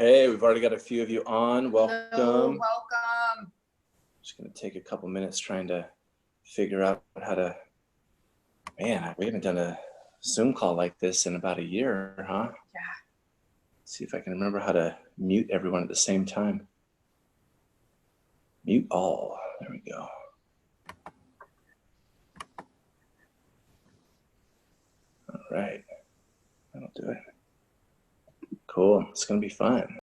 Hey, we've already got a few of you on. Welcome. Hello, welcome. Just going to take a couple minutes trying to figure out how to, man, we haven't done a Zoom call like this in about a year, huh? Yeah. Let's see if I can remember how to mute everyone at the same time. Mute all. There we go. All right. That'll do it. Cool. It's going to be fun.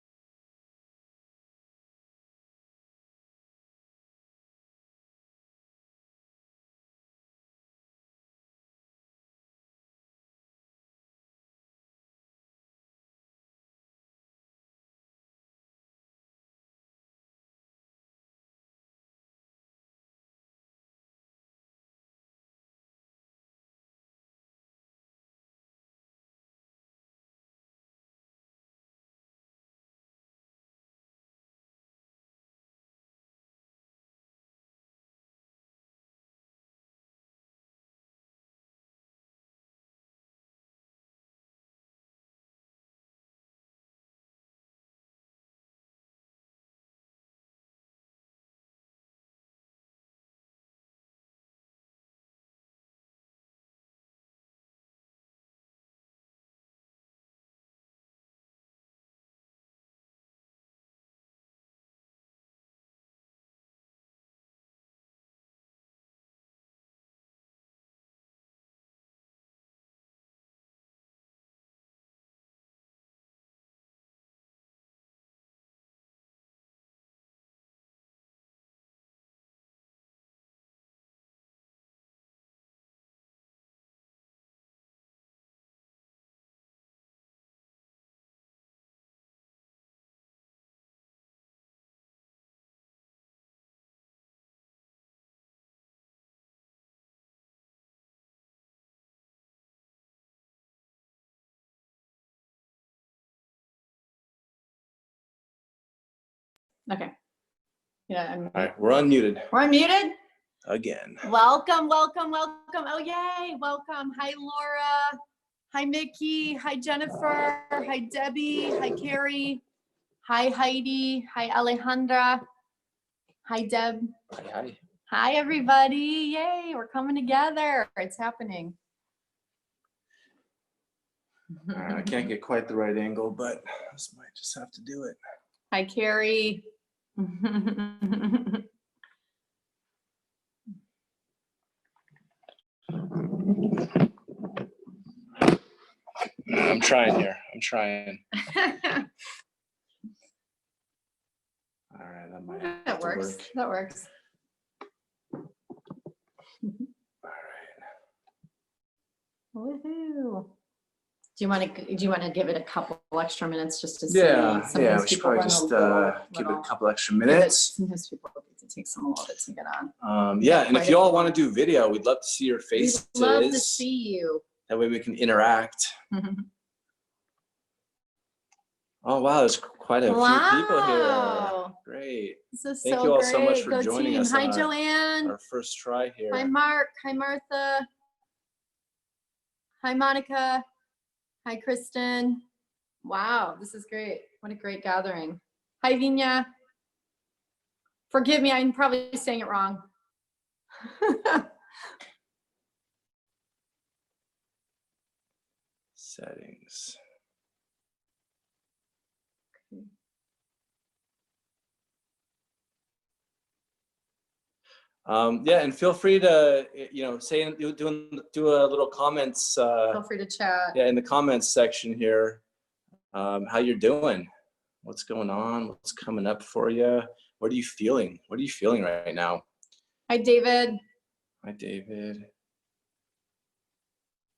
Okay. Yeah. All right, we're unmuted. We're unmuted? Again. Welcome, welcome, welcome. Oh, yay. Welcome. Hi, Laura. Hi, Mickey. Hi, Jennifer. Hi, Debbie. Hi, Carrie. Hi, Heidi. Hi, Alejandra. Hi, Deb. Hi, hi. Hi, everybody. Yay. We're coming together. It's happening. All right, I can't get quite the right angle, but this might just have to do it. Hi, Carrie. I'm trying here. I'm trying. All right, that might have That to works. work. That works. All right. Woohoo. Do you want to give it a couple extra minutes just to see? Yeah, Sometimes we should people probably run just give it a little- couple extra minutes. Sometimes people need to take some a little bit to get on. Yeah, and if you all want to do video, we'd love to see your faces. We'd love to see you. That way we can interact. Oh wow, there's quite a few people here. Great. This is Thank so you all great. so much for Go joining team. us Hi, on Joanne. our first try here. Hi, Mark. Hi, Martha. Hi, Monica. Hi, Kristen. Wow, this is great. What a great gathering. Hi, Vina. Forgive me, I'm probably saying it wrong. Settings. Yeah, and feel free to, say, do a little comments. Feel free to chat. Yeah, in the comments section here, how you're doing, what's going on, what's coming up for you, what are you feeling? What are you feeling right now? Hi, David. Hi, David.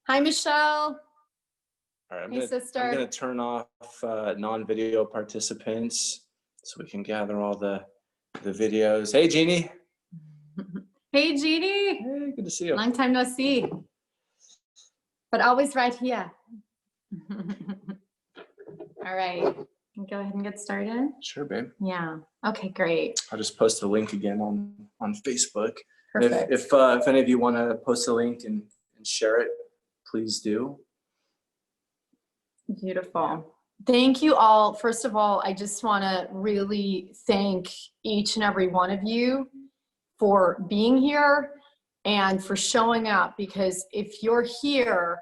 Hi, Michelle. All right, Hey, sister. I'm gonna turn off non-video participants so we can gather all the videos. Hey, Jeannie. Hey, Jeannie. Hey, good to see you. Long time no see, but always right here. All right, go ahead and get started. Sure, babe. Yeah. Okay, great. I'll just post the link again on Facebook. Perfect. If any of you want to post a link and share it, please do. Beautiful. Thank you all. First of all, I just want to really thank each and every one of you for being here and for showing up, because if you're here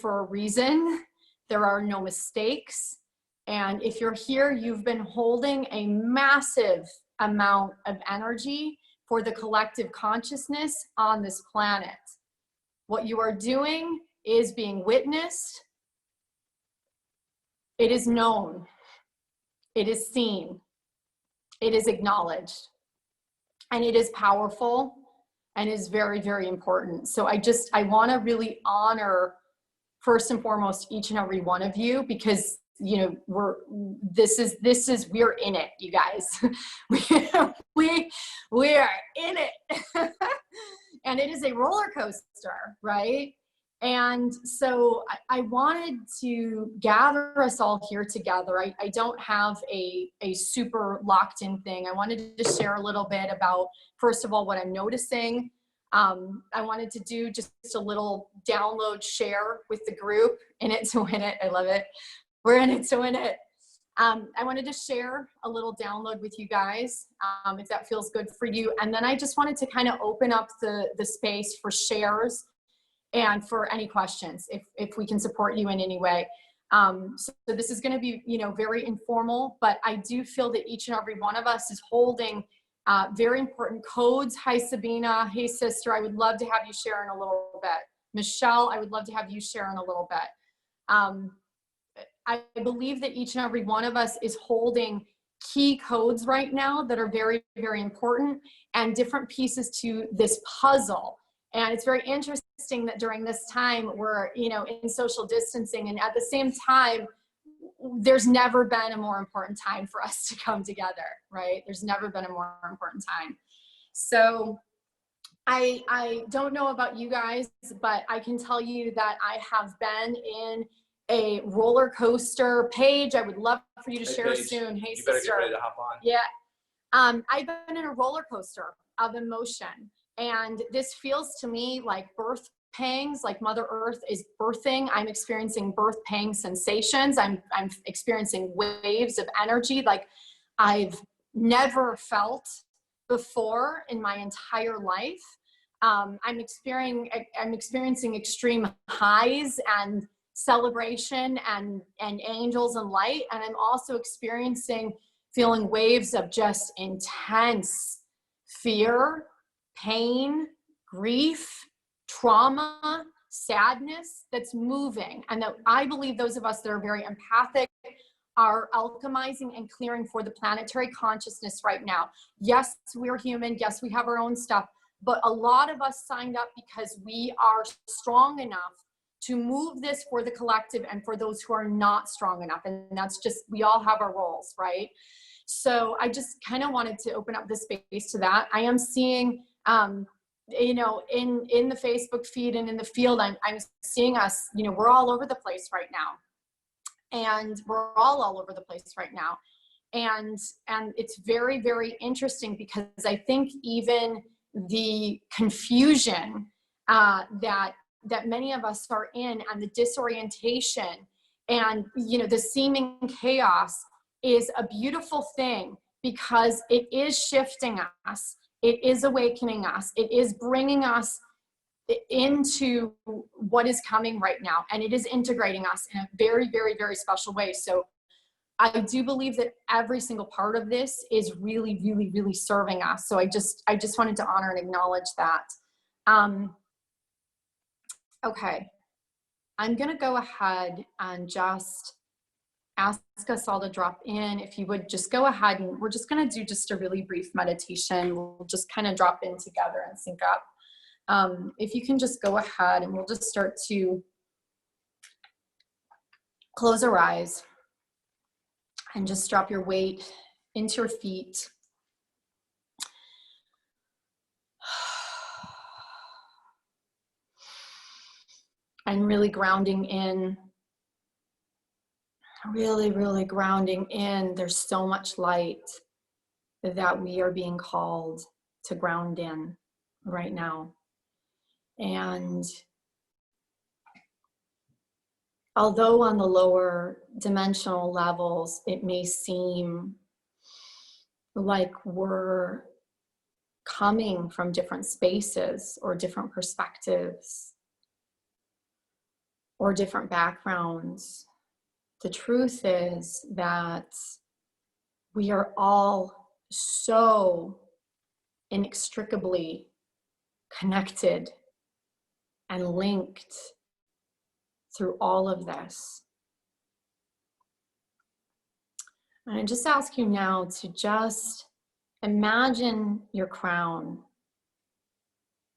for a reason. There are no mistakes. And if you're here, you've been holding a massive amount of energy for the collective consciousness on this planet. What you are doing is being witnessed. It is known. It is seen. It is acknowledged. And it is powerful and is very, very important. So I want to really honor, first and foremost, each and every one of you, because we're in it, you guys. we are in it. And it is a roller coaster, right? And so I wanted to gather us all here together. I don't have a super locked in thing. I wanted to share a little bit about, first of all, what I'm noticing. I wanted to do just a little download share with the group. In it to win it. I love it. We're in it to win it. I wanted to share a little download with you guys, if that feels good for you. And then I just wanted to kind of open up the space for shares and for any questions, if we can support you in any way. So this is going to be, very informal, but I do feel that each and every one of us is holding very important codes. Hi, Sabina. Hey, sister. I would love to have you share in a little bit. Michelle, I would love to have you share in a little bit. I believe that each and every one of us is holding key codes right now that are very, very important and different pieces to this puzzle. And it's very interesting that during this time we're, in social distancing, and at the same time, there's never been a more important time for us to come together, right? There's never been a more important time. So I don't know about you guys, but I can tell you that I have been in a roller coaster. Paige, I would love for you to share Paige, soon. Hey, you sister. better get ready to hop on. Yeah. I've been in a roller coaster of emotion, and this feels to me like birth pangs, like Mother Earth is birthing. I'm experiencing birth pang sensations. I'm experiencing waves of energy like I've never felt before in my entire life. I'm experiencing extreme highs and celebration and angels and light. And I'm also feeling waves of just intense fear, pain, grief, trauma, sadness that's moving. And that I believe those of us that are very empathic are alchemizing and clearing for the planetary consciousness right now. Yes, we're human. Yes, we have our own stuff. But a lot of us signed up because we are strong enough to move this for the collective and for those who are not strong enough. And that's just, we all have our roles, right? So I just kind of wanted to open up the space to that. I am seeing, in the Facebook feed and in the field, I'm seeing us, we're all over the place right now. And we're all over the place right now. And it's very, very interesting, because I think even the confusion that many of us are in, and the disorientation and, the seeming chaos is a beautiful thing, because it is shifting us. It is awakening us. It is bringing us into what is coming right now. And it is integrating us in a very, very, very special way. So I do believe that every single part of this is really, really, really serving us. So I just wanted to honor and acknowledge that. Okay, I'm going to go ahead and just ask us all to drop in. If you would just go ahead, and we're just going to do just a really brief meditation. We'll just kind of drop in together and sync up. If you can just go ahead, and we'll just start to close our eyes and just drop your weight into your feet. And really grounding in, really, really grounding in. There's so much light that we are being called to ground in right now. And although on the lower dimensional levels, it may seem like we're coming from different spaces or different perspectives or different backgrounds, the truth is that we are all so inextricably connected and linked through all of this. And I just ask you now to just imagine your crown.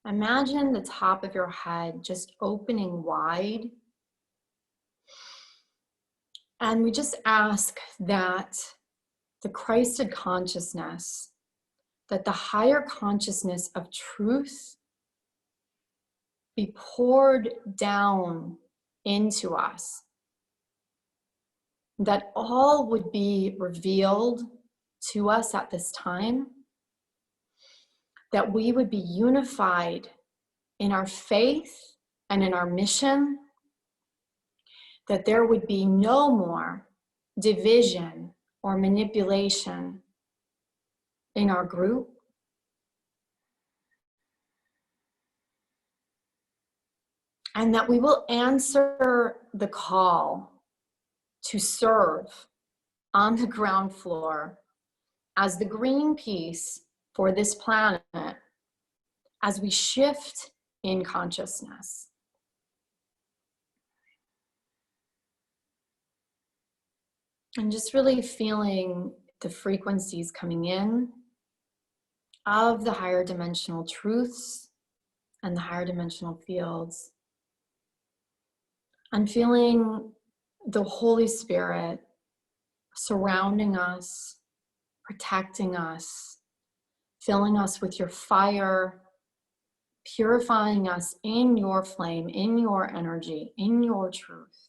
Imagine the top of your head just opening wide. And we just ask that the Christed consciousness, that the higher consciousness of truth be poured down into us, that all would be revealed to us at this time, that we would be unified in our faith and in our mission, that there would be no more division or manipulation in our group. And that we will answer the call to serve on the ground floor as the green piece for this planet as we shift in consciousness. And just really feeling the frequencies coming in of the higher dimensional truths and the higher dimensional fields. And feeling the Holy Spirit surrounding us, protecting us, filling us with your fire, purifying us in your flame, in your energy, in your truth.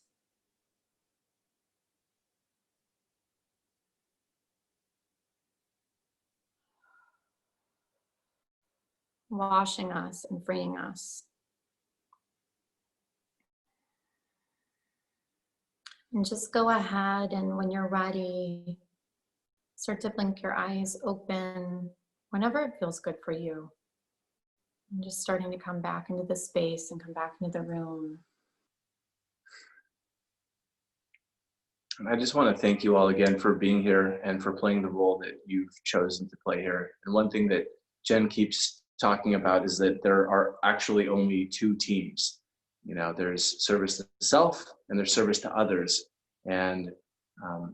Washing us and freeing us. And just go ahead, and when you're ready, start to blink your eyes open whenever it feels good for you. And just starting to come back into the space and come back into the room. And I just want to thank you all again for being here and for playing the role that you've chosen to play here. And one thing that Jen keeps talking about is that there are actually only two teams. You know, there's service to self and there's service to others. And,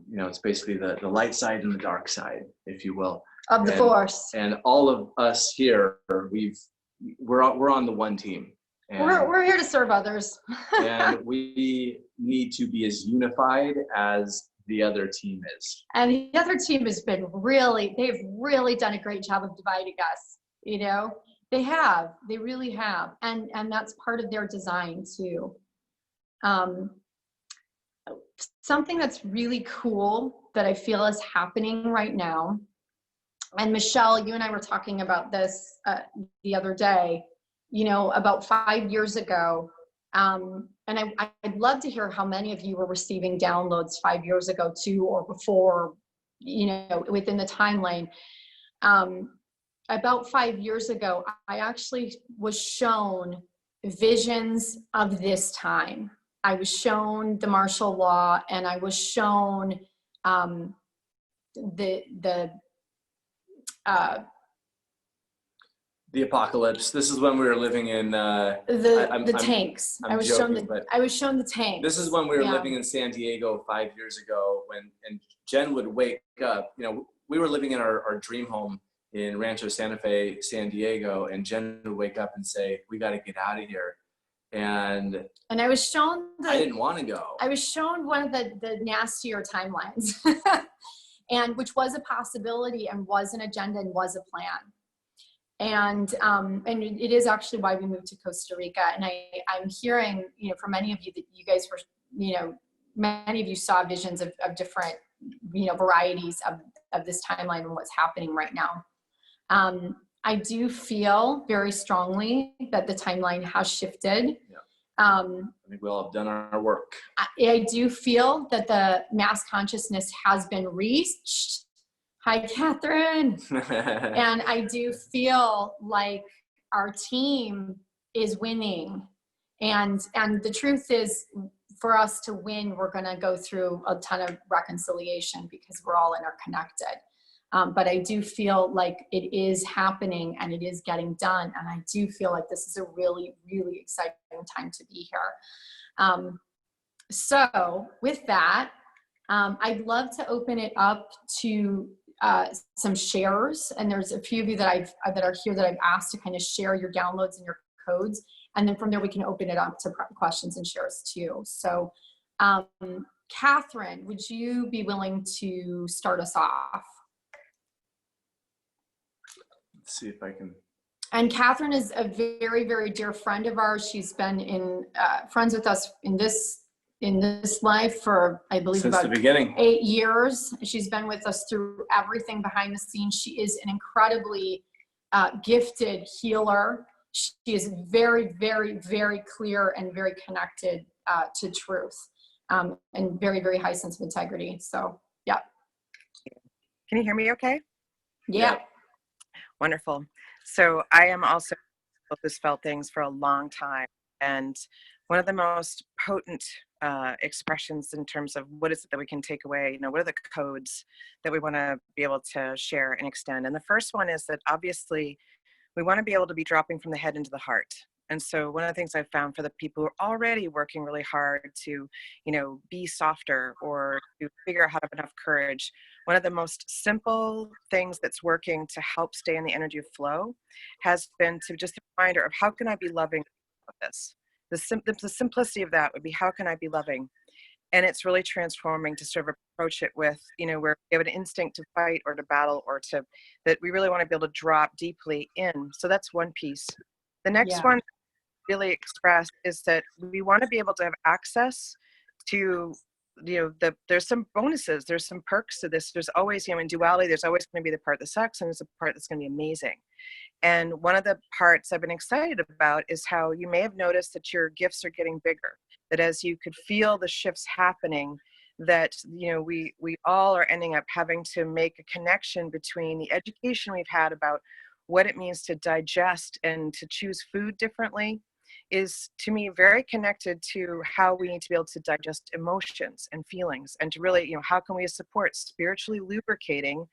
you know, it's basically the light side and the dark side, if you will. Of the force. And all of us here, we're on the one team. And we're here to serve others. and we need to be as unified as the other team is. And the other team has been they've really done a great job of dividing us, you know? They really have. And that's part of their design too. Something that's really cool that I feel is happening right now, and Michelle, you and I were talking about this the other day, you know, about 5 years ago. And I'd love to hear how many of you were receiving downloads 5 years ago too, or before, you know, within the timeline. About 5 years ago, I actually was shown visions of this time. I was shown the martial law, and I was shown the apocalypse. This is when we were living in the tanks. I was shown the tanks. This is when we were living in San Diego 5 years ago, and Jen would wake up. You know, we were living in our dream home in Rancho Santa Fe, San Diego, and Jen would wake up and say, "We got to get out of here." And I was shown I didn't want to go. I was shown one of the nastier timelines, and which was a possibility and was an agenda and was a plan. And it is actually why we moved to Costa Rica. And I'm hearing, you know, from many of you that you guys were, you know, many of you saw visions of different, you know, varieties of this timeline and what's happening right now. I do feel very strongly that the timeline has shifted. Yeah. I think we all have done our work. I do feel that the mass consciousness has been reached. Hi, Catherine. And I do feel like our team is winning. And the truth is, for us to win, we're going to go through a ton of reconciliation because we're all interconnected. But I do feel like it is happening and it is getting done. And I do feel like this is a really, really exciting time to be here. So with that, I'd love to open it up to some shares. And there's a few of you that are here that I've asked to kind of share your downloads and your codes. And then from there, we can open it up to questions and shares too. So Catherine, would you be willing to start us off? Let's see if I can. And Catherine is a very, very dear friend of ours. She's been friends with us in this life for, I believe, Since about the beginning. 8 years. She's been with us through everything behind the scenes. She is an incredibly gifted healer. She is very, very, very clear and very connected to truth, and very, very high sense of integrity. So, yeah. Can you hear me okay? Yeah. Wonderful. So I am also who's felt things for a long time. And one of the most potent expressions in terms of what is it that we can take away, what are the codes that we want to be able to share and extend. And the first one is that obviously we want to be able to be dropping from the head into the heart. And so one of the things I've found for the people who are already working really hard to, be softer or to figure out how to have enough courage, one of the most simple things that's working to help stay in the energy of flow has been to just a reminder of how can I be loving of this? The simplicity of that would be, how can I be loving? And it's really transforming to sort of approach it with, where we have an instinct to fight or to battle or that we really want to be able to drop deeply in. So that's one piece. The next one really expressed is that we want to be able to have access to, there's some bonuses, there's some perks to this. There's always, in duality, there's always going to be the part that sucks and there's a part that's going to be amazing. And one of the parts I've been excited about is how you may have noticed that your gifts are getting bigger, that as you could feel the shifts happening, that, we all are ending up having to make a connection between the education we've had about what it means to digest and to choose food differently is, to me, very connected to how we need to be able to digest emotions and feelings, and to really, how can we support spiritually lubricating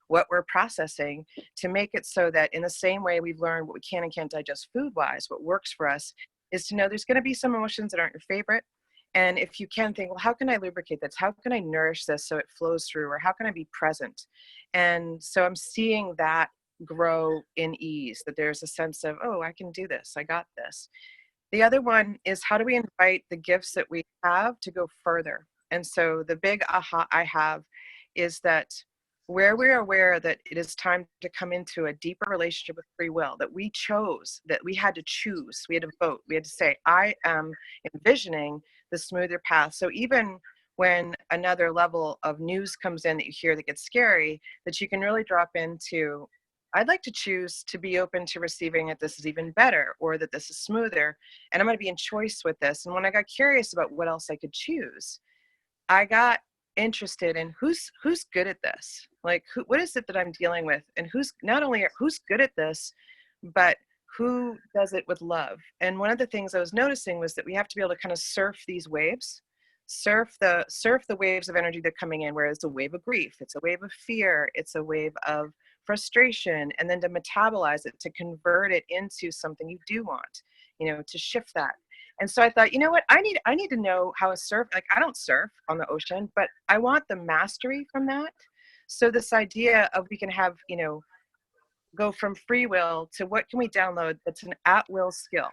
what we're processing to make it so that in the same way we've learned what we can and can't digest food-wise, what works for us is to know there's going to be some emotions that aren't your favorite. And if you can think, well, how can I lubricate this? How can I nourish this so it flows through? Or how can I be present? And so I'm seeing that grow in ease, that there's a sense of, oh, I can do this. I got this. The other one is, how do we invite the gifts that we have to go further? And so the big aha I have is that where we're aware that it is time to come into a deeper relationship with free will, that we chose, that we had to choose, we had to vote, we had to say, I am envisioning the smoother path. So even when another level of news comes in that you hear that gets scary, that you can really drop into, I'd like to choose to be open to receiving that this is even better, or that this is smoother, and I'm going to be in choice with this. And when I got curious about what else I could choose, I got interested in who's good at this, like what is it that I'm dealing with, and who's good at this, but who does it with love. And one of the things I was noticing was that we have to be able to kind of surf these waves, surf the waves of energy that are coming in, where it's a wave of grief, it's a wave of fear, it's a wave of frustration, and then to metabolize it, to convert it into something you do want, to shift that. And so I thought, you know what, I need to know how to surf. Like, I don't surf on the ocean, but I want the mastery from that. So this idea of we can have, go from free will to what can we download that's an at-will skill.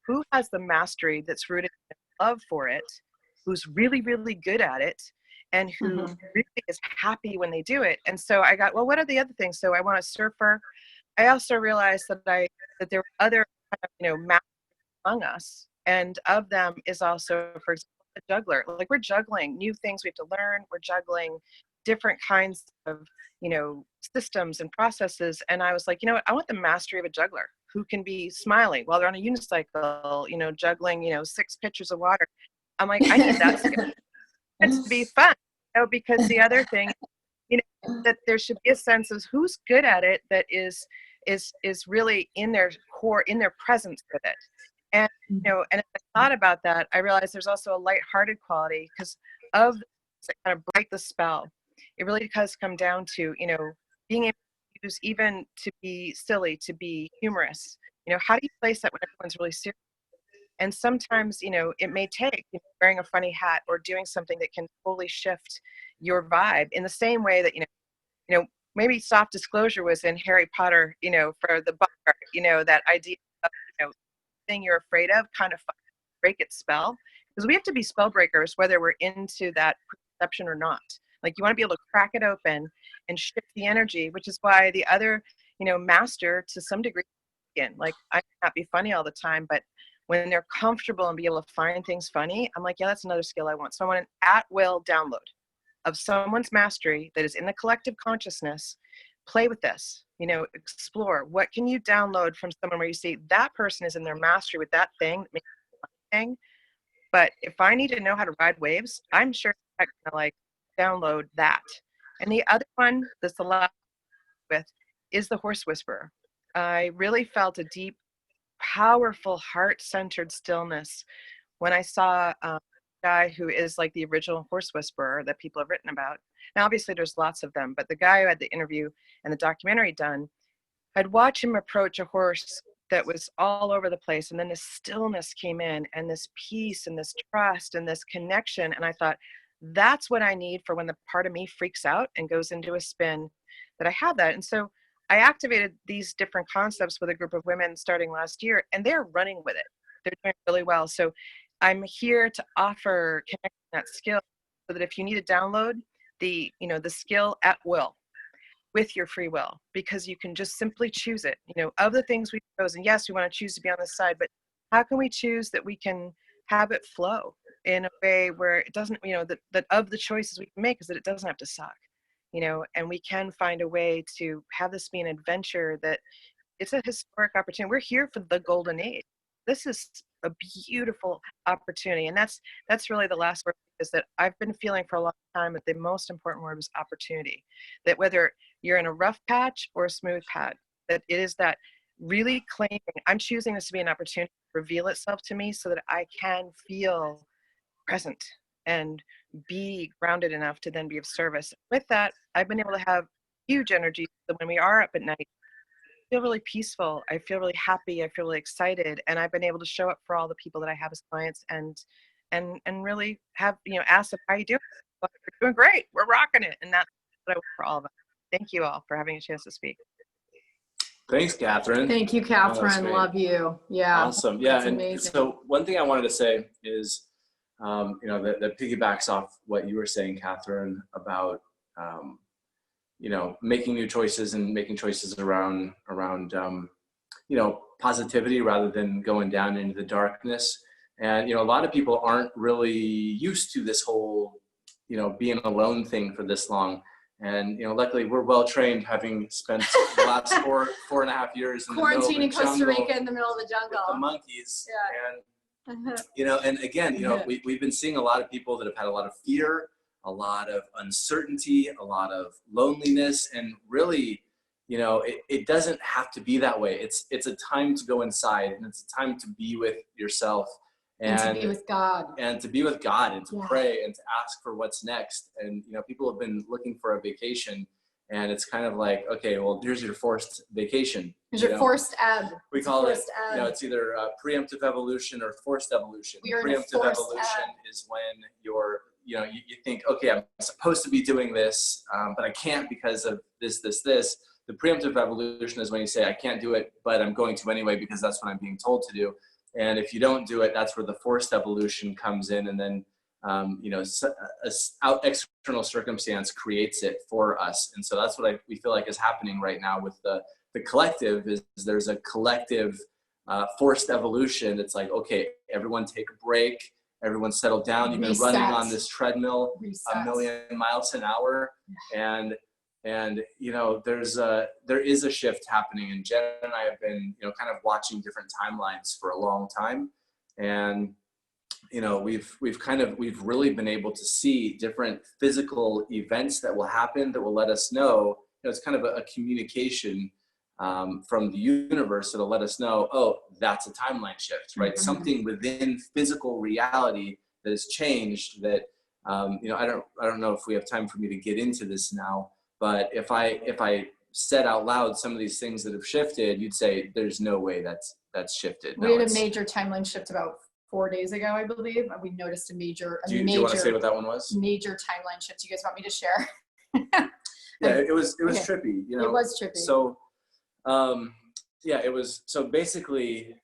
Who has the mastery that's rooted in love for it, who's really, really good at it, and who really is happy when they do it. And so I got, well, what are the other things? So I want a surfer. I also realized that there were other, masters among us. And of them is also, for example, a juggler. Like, we're juggling new things we have to learn. We're juggling different kinds of, systems and processes. And I was like, you know what, I want the mastery of a juggler who can be smiling while they're on a unicycle, juggling, 6 pitchers of water. I'm like, I need that skill. It's to be fun, because the other thing, that there should be a sense of who's good at it, that is really in their core, in their presence with it. And, and as I thought about that, I realized there's also a lighthearted quality, because of that kind of break the spell. It really does come down to, being able to use, even to be silly, to be humorous. How do you place that when everyone's really serious? And sometimes, it may take wearing a funny hat or doing something that can totally shift your vibe, in the same way that, maybe soft disclosure was in Harry Potter, for the bar, that idea of, thing you're afraid of, kind of break its spell. Because we have to be spell breakers, whether we're into that perception or not. Like, you want to be able to crack it open and shift the energy, which is why the other, master to some degree, like, I may not be funny all the time, but when they're comfortable and be able to find things funny, I'm like, yeah, that's another skill I want. So I want an at-will download of someone's mastery that is in the collective consciousness. Play with this, explore. What can you download from someone where you see that person is in their mastery with that thing, thing. But if I need to know how to ride waves, I'm sure I can download that. And the other one that's the last with is the horse whisperer. I really felt a deep, powerful, heart-centered stillness when I saw a guy who is like the original horse whisperer that people have written about. Now, obviously, there's lots of them, but the guy who had the interview and the documentary done, I'd watch him approach a horse that was all over the place, and then this stillness came in, and this peace, and this trust, and this connection, and I thought, that's what I need for when the part of me freaks out and goes into a spin, that I have that. And so I activated these different concepts with a group of women starting last year, and they're running with it. They're doing really well. So I'm here to offer connecting that skill, so that if you need to download the skill at will with your free will, because you can just simply choose it, of the things we've chosen. Yes, we want to choose to be on this side, but how can we choose that we can have it flow in a way where it doesn't, that of the choices we can make, is that it doesn't have to suck, and we can find a way to have this be an adventure, that it's a historic opportunity. We're here for the golden age. This is a beautiful opportunity. And that's really the last word, is that I've been feeling for a long time that the most important word was opportunity. That whether you're in a rough patch or a smooth patch, that it is that really claiming, I'm choosing this to be an opportunity to reveal itself to me, so that I can feel present and be grounded enough to then be of service. With that, I've been able to have huge energy, so when we are up at night, I feel really peaceful. I feel really happy. I feel really excited. And I've been able to show up for all the people that I have as clients, and really have, ask them, how you doing? Well, we're doing great. We're rocking it. And that's what I want for all of us. Thank you all for having a chance to speak. Thanks, Catherine. Thank you, Catherine. Love you. Yeah. Awesome. Yeah. And amazing. so one thing I wanted to say is, that piggybacks off what you were saying, Catherine, about, making new choices and making choices around, positivity rather than going down into the darkness. And, a lot of people aren't really used to this whole, being alone thing for this long. And, luckily we're well trained, having spent the last 4.5 years in quarantine in Costa jungle Rica in the middle of the jungle. with the monkeys. Yeah. And, and again, we've been seeing a lot of people that have had a lot of fear, a lot of uncertainty, a lot of loneliness, and really, it doesn't have to be that way. It's a time to go inside, and it's a time to be with yourself. And to be with God. And to be with God, and to pray, and to ask for what's next. And, people have been looking for a vacation, and it's kind of like, okay, well, here's your forced vacation. Here's your forced ebb. We call it, it's either preemptive evolution or forced evolution. Preemptive evolution is when you're, you think, okay, I'm supposed to be doing this, but I can't because of this. The preemptive evolution is when you say, I can't do it, but I'm going to anyway because that's what I'm being told to do. And if you don't do it, that's where the forced evolution comes in, and then external circumstance creates it for us. And so that's what we feel like is happening right now with the collective. Is there's a collective forced evolution. It's like, okay, everyone take a break, everyone's settled down. You've been running on Reset. this treadmill a Reset. million miles an hour, and you know, there is a shift happening, and Jen and I have been, you know, kind of watching different timelines for a long time, and you know, we've really been able to see different physical events that will happen that will let us know, you know, it's kind of a communication from the universe that'll let us know, oh, that's a timeline shift, right? Mm-hmm. Something within physical reality that has changed that, you know, I don't know if we have time for me to get into this now, but if I said out loud some of these things that have shifted, you'd say there's no way that's shifted. We had a major timeline shift about 4 days ago, I believe. We noticed a major, do you want to say what that one was? Major timeline shift. You guys want me to share? Yeah, it was Okay. trippy. You know, It was trippy. So, yeah, it was. So basically,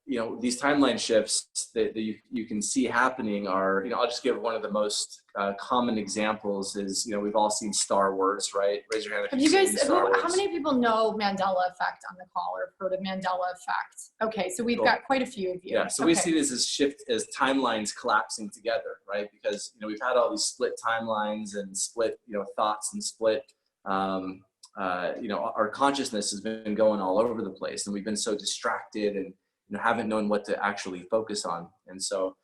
you know, these timeline shifts that you can see happening are, you know, I'll just give one of the most common examples is, you know, we've all seen Star Wars, right? Raise your hand if Have you've you seen guys, Star Wars. how many people know Mandela effect on the call or heard of Mandela effect? Okay, so we've got quite a few of you. Yeah, so we see this as shift as timelines collapsing together, right? Because, you know, we've had all these split timelines and split, you know, thoughts and split, you know, our consciousness has been going all over the place, and we've been so distracted and, you know, haven't known what to actually focus on. And so,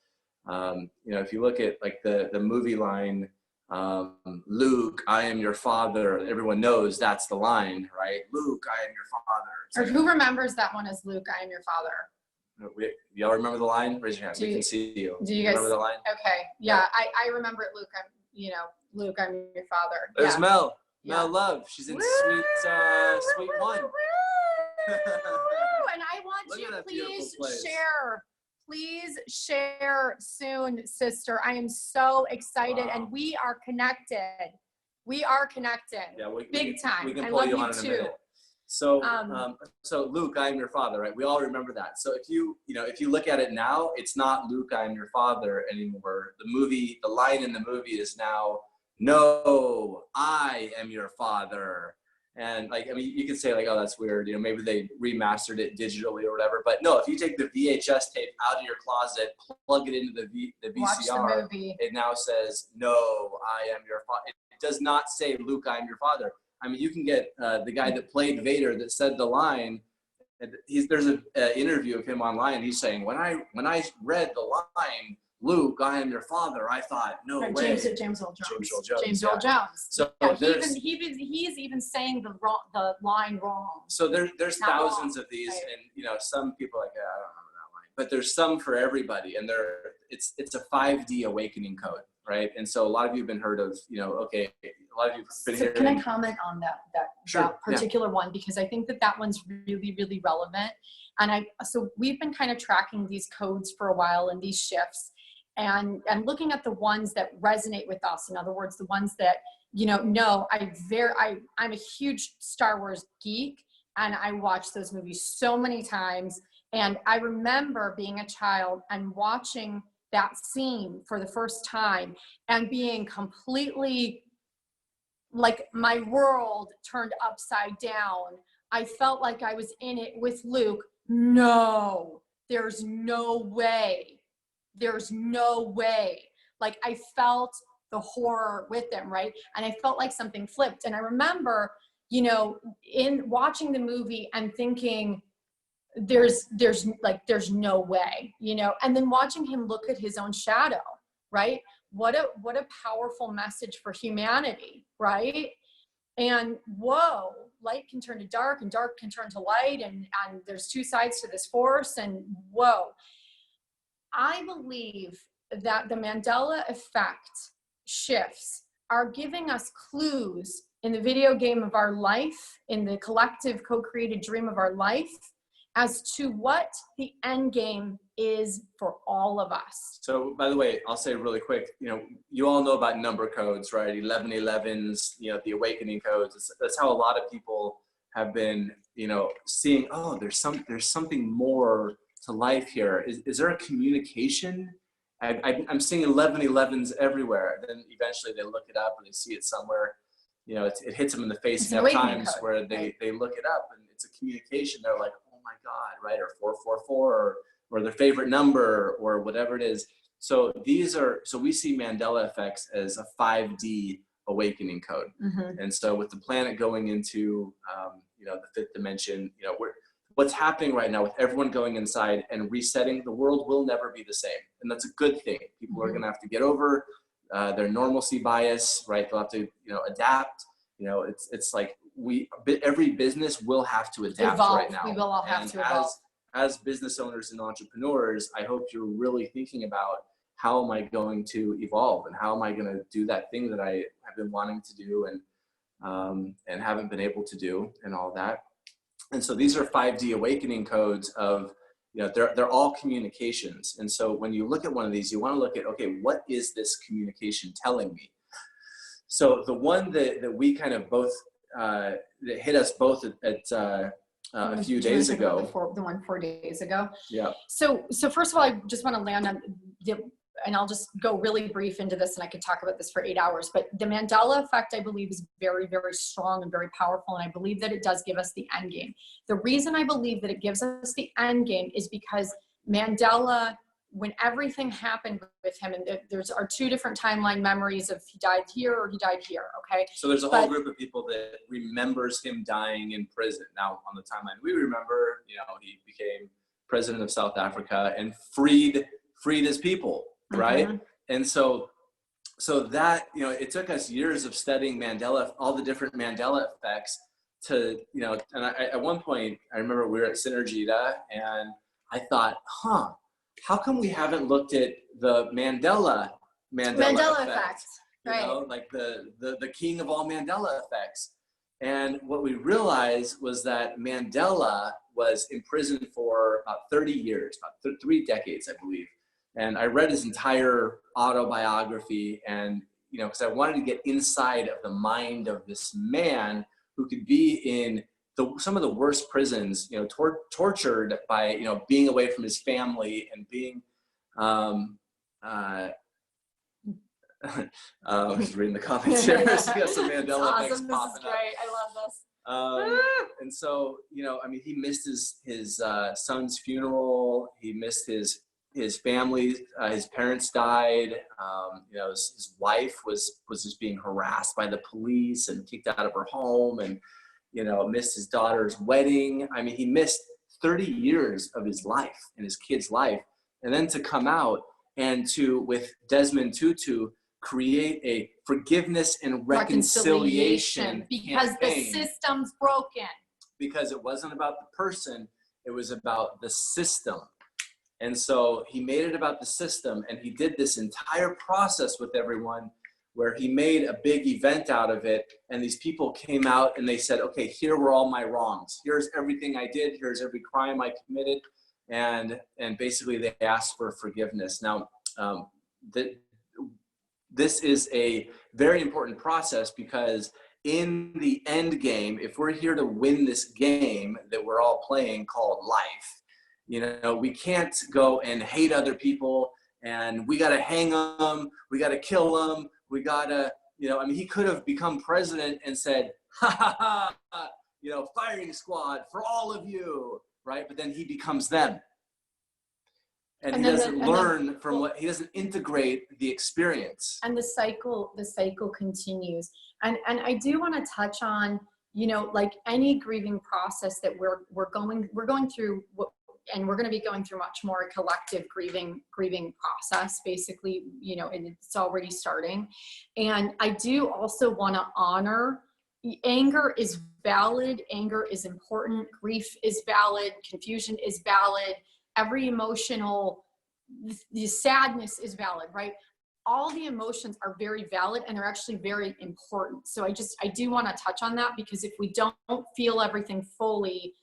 you know, if you look at like the movie line, Luke, I am your father, everyone knows that's the line, right? Luke, I am your father. Or who remembers that one as Luke, I am your father? Y'all remember the line? Raise your hand. We can see you. Do you guys remember the line? Okay, yeah, I remember it, Luke. You know, Luke, I'm your father. There's yeah. Mel. Yeah. Mel Love. She's in Woo! Sweet One. And I want Look you, at that beautiful please place. share. Please share soon, sister. I am so excited, Wow. and we are connected. We are connected. Yeah, big time. We can I pull love you you on in a too. minute. So, so Luke, I am your father, right? We all remember that. So if you look at it now, it's not Luke, I am your father anymore. The line in the movie is now, no, I am your father. And like, I mean, you can say like, oh, that's weird. You know, maybe they remastered it digitally or whatever. But no, if you take the VHS tape out of your closet, plug it into the VCR, Watch the movie. It now says, no, I am your father. It does not say, Luke, I am your father. I mean, you can get the guy that played Vader that said the line. There's an interview of him online. He's saying, when I read the line, Luke, I am your father, I thought, no way. James Earl Jones. James Earl Jones. So yeah, he's even saying the line wrong. So there's Not thousands wrong, of these, right. and you know, some people are like, I don't remember that line, but there's some for everybody, and it's a 5D awakening code, right? And so a lot of you have been heard of, you know, okay, a lot of you have been hearing. Can I comment on that Sure, particular one, because I think that one's really, really relevant. And so we've been kind of tracking these codes for a while and these shifts, and looking at the ones that resonate with us. In other words, the ones that, you know, I'm a huge Star Wars geek, and I watched those movies so many times. And I remember being a child and watching that scene for the first time and being completely like my world turned upside down. I felt like I was in it with Luke. No, there's no way. There's no way. Like, I felt the horror with them, right? And I felt like something flipped. And I remember, you know, in watching the movie and thinking, there's no way, you know, and then watching him look at his own shadow, right? What a powerful message for humanity, right? And whoa, light can turn to dark and dark can turn to light, and there's two sides to this force, and whoa. I believe that the Mandela effect shifts are giving us clues in the video game of our life, in the collective co-created dream of our life, as to what the end game is for all of us. So, by the way, I'll say really quick, you know, you all know about number codes, right? 1111s, you know, the awakening codes. That's how a lot of people have been, you know, seeing, oh, there's something more to life here. Is there a communication? I'm seeing 1111s everywhere. Then eventually they look it up or they see it somewhere. You know, it hits them in the face enough times code, where they look it up and it's a communication. They're like, oh my God, right? Or 444 or their favorite number or whatever it is. So we see Mandela effects as a 5D awakening code. And so with the planet going into, the fifth dimension, what's happening right now with everyone going inside and resetting, the world will never be the same. And that's a good thing. People are going to have to get over their normalcy bias, right? They'll have to, adapt. It's like every business will have to adapt Evolve. right now. We will all have to evolve. As business owners and entrepreneurs, I hope you're really thinking about, how am I going to evolve, and how am I going to do that thing that I have been wanting to do and haven't been able to do, and all that. And so these are 5D awakening codes of, they're all communications. And so when you look at one of these, you want to look at, okay, what is this communication telling me? So the one that we kind of both, that hit us both at a few days ago. The one 4 days ago. Yeah. So first of all, I just want to land on and I'll just go really brief into this, and I could talk about this for 8 hours, but the Mandela effect, I believe, is very, very strong and very powerful. And I believe that it does give us the end game. The reason I believe that it gives us the end game is because Mandela, when everything happened with him, and there's our two different timeline memories of he died here or he died here. Okay. So there's a whole group of people that remembers him dying in prison. Now on the timeline we remember, he became president of South Africa and freed his people. Right. And so that, it took us years of studying Mandela, all the different Mandela effects to, and at one point I remember we were at Synergita and I thought, how come we haven't looked at the Mandela effect? Right. Like the king of all Mandela effects. And what we realized was that Mandela was imprisoned for about 30 years, about 3 decades, I believe. And I read his entire autobiography, and, because I wanted to get inside of the mind of this man who could be in some of the worst prisons, tortured by, being away from his family and being, I was reading the comments here. So some Mandela effects popping up. Great. I love this. And so, he missed his son's funeral. He missed his family, his parents died. His wife was just being harassed by the police and kicked out of her home, and missed his daughter's wedding. He missed 30 years of his life and his kid's life, and then to come out and to, with Desmond Tutu, create a forgiveness and reconciliation because campaign. The system's broken. Because it wasn't about the person, it was about the system. And so he made it about the system, and he did this entire process with everyone where he made a big event out of it. And these people came out and they said, okay, here were all my wrongs. Here's everything I did. Here's every crime I committed. And basically they asked for forgiveness. Now, this is a very important process, because in the end game, if we're here to win this game that we're all playing called life, we can't go and hate other people and we got to hang them, we got to kill them, we got to, he could have become president and said, ha, firing squad for all of you, right? But then he becomes them. And he doesn't learn from what, he doesn't integrate the experience. And the cycle continues. And I do want to touch on, like any grieving process that we're going through, and we're going to be going through much more a collective grieving process, basically, and it's already starting. And I do also want to honor anger is valid. Anger is important. Grief is valid. Confusion is valid. Every emotional, the sadness is valid, right? All the emotions are very valid and they're actually very important. So I do want to touch on that, because if we don't feel everything fully,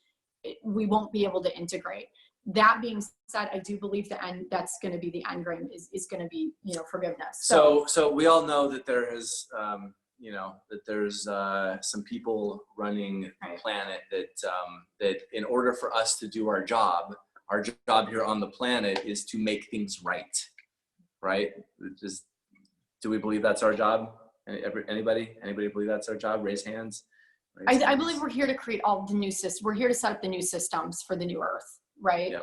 we won't be able to integrate. That being said, I do believe that's going to be the end game is going to be, forgiveness. So we all know that there is, that there's some people running the planet that in order for us to do our job here on the planet is to make things right? Do we believe that's our job? Anybody believe that's our job? Raise hands. I believe we're here to create all the new systems. We're here to set up the new systems for the new earth, right?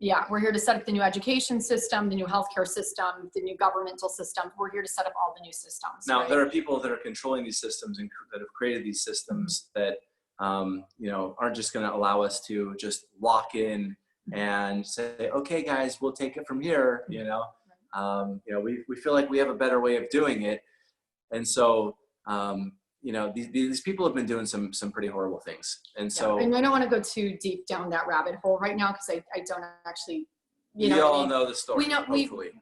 Yeah, we're here to set up the new education system, the new healthcare system, the new governmental system. We're here to set up all the new systems. Now, right? there are people that are controlling these systems and that have created these systems that, you know, aren't just going to allow us to just walk in and say, okay, guys, we'll take it from here. You know, we feel like we have a better way of doing it. And so, you know, these people have been doing some pretty horrible things. And so, and I don't want to go too deep down that rabbit hole right now, because I don't actually, we all know the story. We know, hopefully.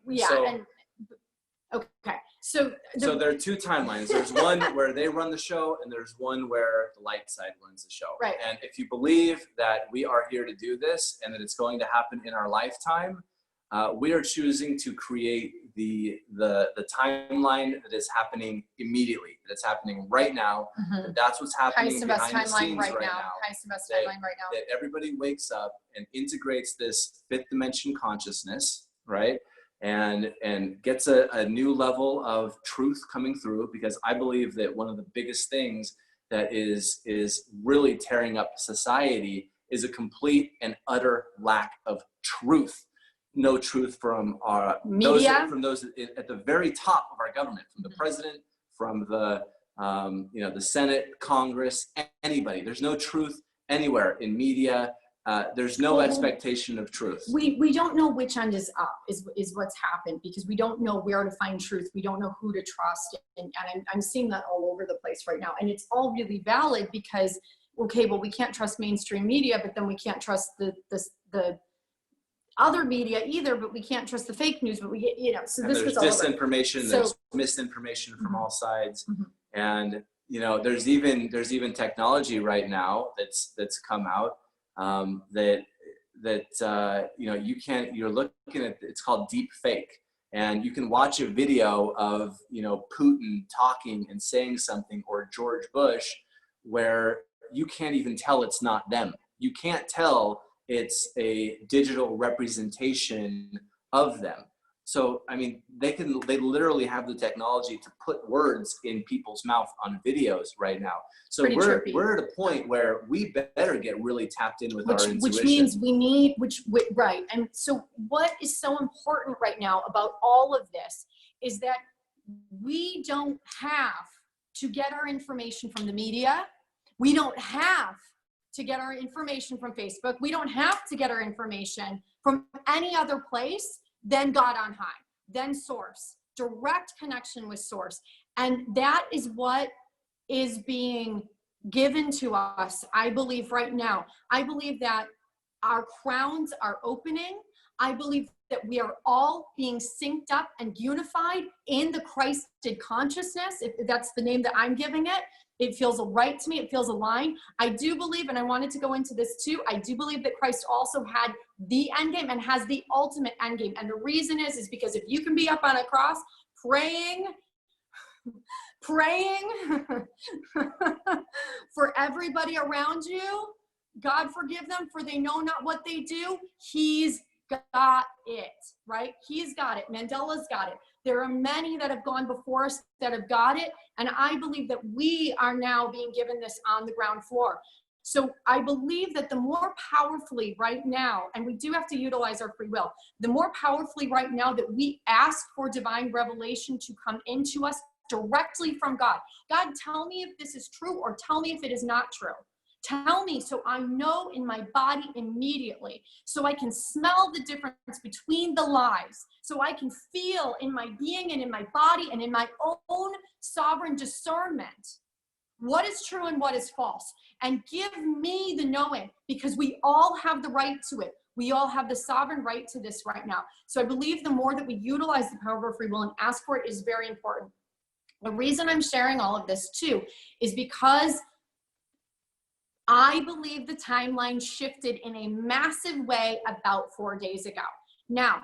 Okay. So there are two timelines. There's one where they run the show, and there's one where the light side runs the show. Right. And if you believe that we are here to do this and that it's going to happen in our lifetime, we are choosing to create the timeline that is happening immediately, that it's happening right now. That's what's happening behind the scenes right now. Highest and best timeline right now. That everybody wakes up and integrates this fifth dimension consciousness, right? And gets a new level of truth coming through, because I believe that one of the biggest things that is really tearing up society is a complete and utter lack of truth. No truth from our media, from those at the very top of our government, from the president, from the the Senate, Congress, anybody. There's no truth anywhere in media. There's no expectation of truth. We don't know which end is up, is what's happened, because we don't know where to find truth. We don't know who to trust. And I'm seeing that all over the place right now. And it's all really valid, because, okay, well, we can't trust mainstream media, but then we can't trust the other media either, but we can't trust the fake news, but we get, so this was all disinformation, there's misinformation from all sides. And, there's even technology right now that's come out that you're looking at, it's called deep fake, and you can watch a video of Putin talking and saying something, or George Bush, where you can't even tell it's not them. You can't tell it's a digital representation of them. So I mean, they literally have the technology to put words in people's mouth on videos right now. So we're at a point where we better get really tapped in with our intuition. Which means we need, right. And so what is so important right now about all of this is that we don't have to get our information from the media. We don't have to get our information from Facebook. We don't have to get our information from any other place than God on high, then source, direct connection with source. And that is what is being given to us, I believe, right now. I believe that our crowns are opening. I believe that we are all being synced up and unified in the Christed consciousness, if that's the name that I'm giving it. It feels right to me. It feels aligned. I do believe, and I wanted to go into this too, I do believe that Christ also had the end game and has the ultimate end game. And the reason is because if you can be up on a cross praying for everybody around you, God forgive them, for they know not what they do, he's got it, right? He's got it. Mandela's got it. There are many that have gone before us that have got it. And I believe that we are now being given this on the ground floor. So I believe that the more powerfully right now, and we do have to utilize our free will, the more powerfully right now that we ask for divine revelation to come into us directly from God. God, tell me if this is true, or tell me if it is not true. Tell me, so I know in my body immediately, so I can smell the difference between the lies, so I can feel in my being and in my body and in my own sovereign discernment what is true and what is false. And give me the knowing, because we all have the right to it. We all have the sovereign right to this right now. So I believe the more that we utilize the power of free will and ask for it is very important. The reason I'm sharing all of this too is because I believe the timeline shifted in a massive way about 4 days ago. Now,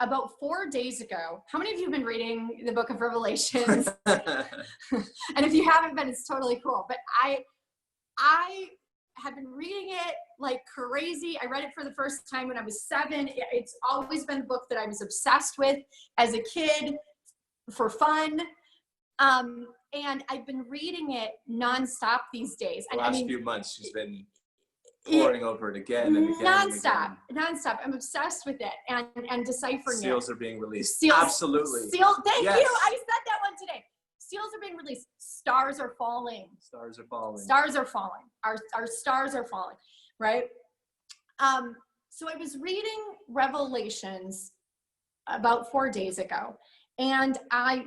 about 4 days ago, how many of you have been reading the book of Revelations? And if you haven't been, it's totally cool. But I have been reading it like crazy. I read it for the first time when I was 7. It's always been a book that I was obsessed with as a kid for fun. And I've been reading it nonstop these days. The last few months, she's been poring over it again and again and nonstop, again. nonstop. I'm obsessed with it and deciphering Seals it. are being released. Seals, Absolutely. Thank you. I said that one today. Seals are being released. Stars are falling. Stars are falling. Stars are falling. Our stars are falling, right? So I was reading Revelations about 4 days ago, and I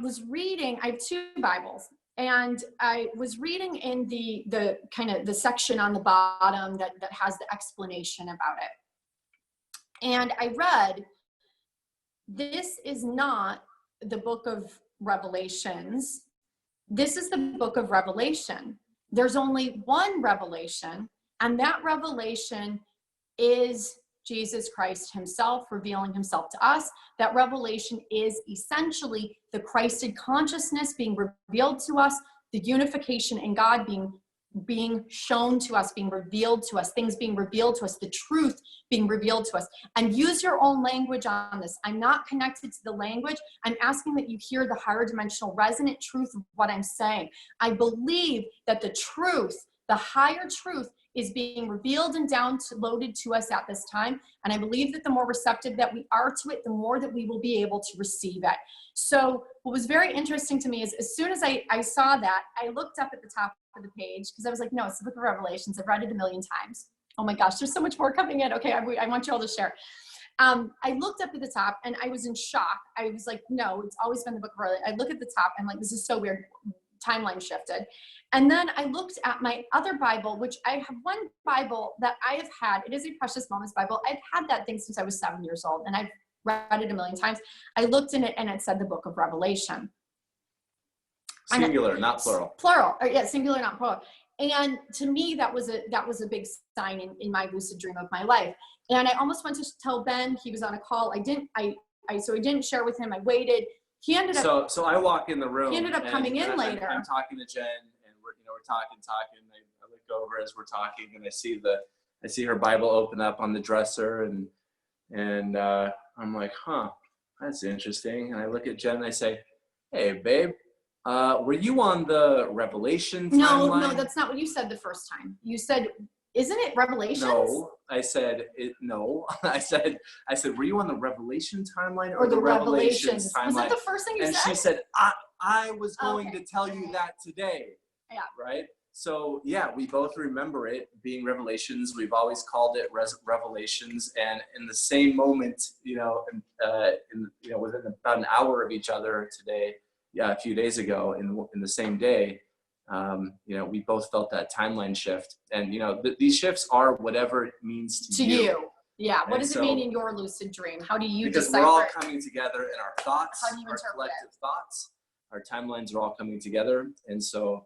have 2 Bibles, and I was reading in the kind of the section on the bottom that has the explanation about it. And I read, this is not the book of Revelations. This is the book of Revelation. There's only one revelation, and that revelation is Jesus Christ himself revealing himself to us. That revelation is essentially the Christed consciousness being revealed to us, the unification in God being shown to us, being revealed to us, things being revealed to us, the truth being revealed to us. And use your own language on this. I'm not connected to the language. I'm asking that you hear the higher dimensional resonant truth of what I'm saying. I believe that the truth, the higher truth, is being revealed and downloaded to us at this time. And I believe that the more receptive that we are to it, the more that we will be able to receive it. So what was very interesting to me is as soon as I saw that, I looked up at the top of the page because I was like, no, it's the book of Revelations. I've read it a million times. Oh my gosh, there's so much more coming in. Okay, I want you all to share. I looked up at the top and I was in shock. I was like, no, it's always been the book of Revelation. I look at the top and I'm like, this is so weird. Timeline shifted. And then I looked at my other Bible, which I have one Bible that I have had. It is a Precious Moments Bible. I've had that thing since I was 7 years old, and I've read it a million times. I looked in it, and it said the book of Revelation. Singular, not plural. Plural, or yeah, singular, not plural. And to me, that was a big sign in my lucid dream of my life. And I almost went to tell Ben. He was on a call. So I didn't share with him. I waited. He ended up. So I walk in the room. He ended up coming in later. I'm talking to Jen, and we're talking. I look over as we're talking, and I see her Bible open up on the dresser, and I'm like, huh, that's interesting. And I look at Jen and I say, hey, babe, were you on the Revelation timeline? No, that's not what you said the first time. You said, isn't it Revelations? No, I said no. I said, were you on the Revelation timeline or the Revelations timeline? Was that the first thing you said? And she said, I was going to tell you that today. Yeah. Right. So yeah, we both remember it being Revelations. We've always called it Revelations, and in the same moment, within about an hour of each other today, a few days ago, in the same day. We both felt that timeline shift, and these shifts are whatever it means to you. Yeah. What does it mean in your lucid dream? How do you because decipher we're all it? coming together in our thoughts, How do you our interpret collective thoughts, our timelines are all coming together, and so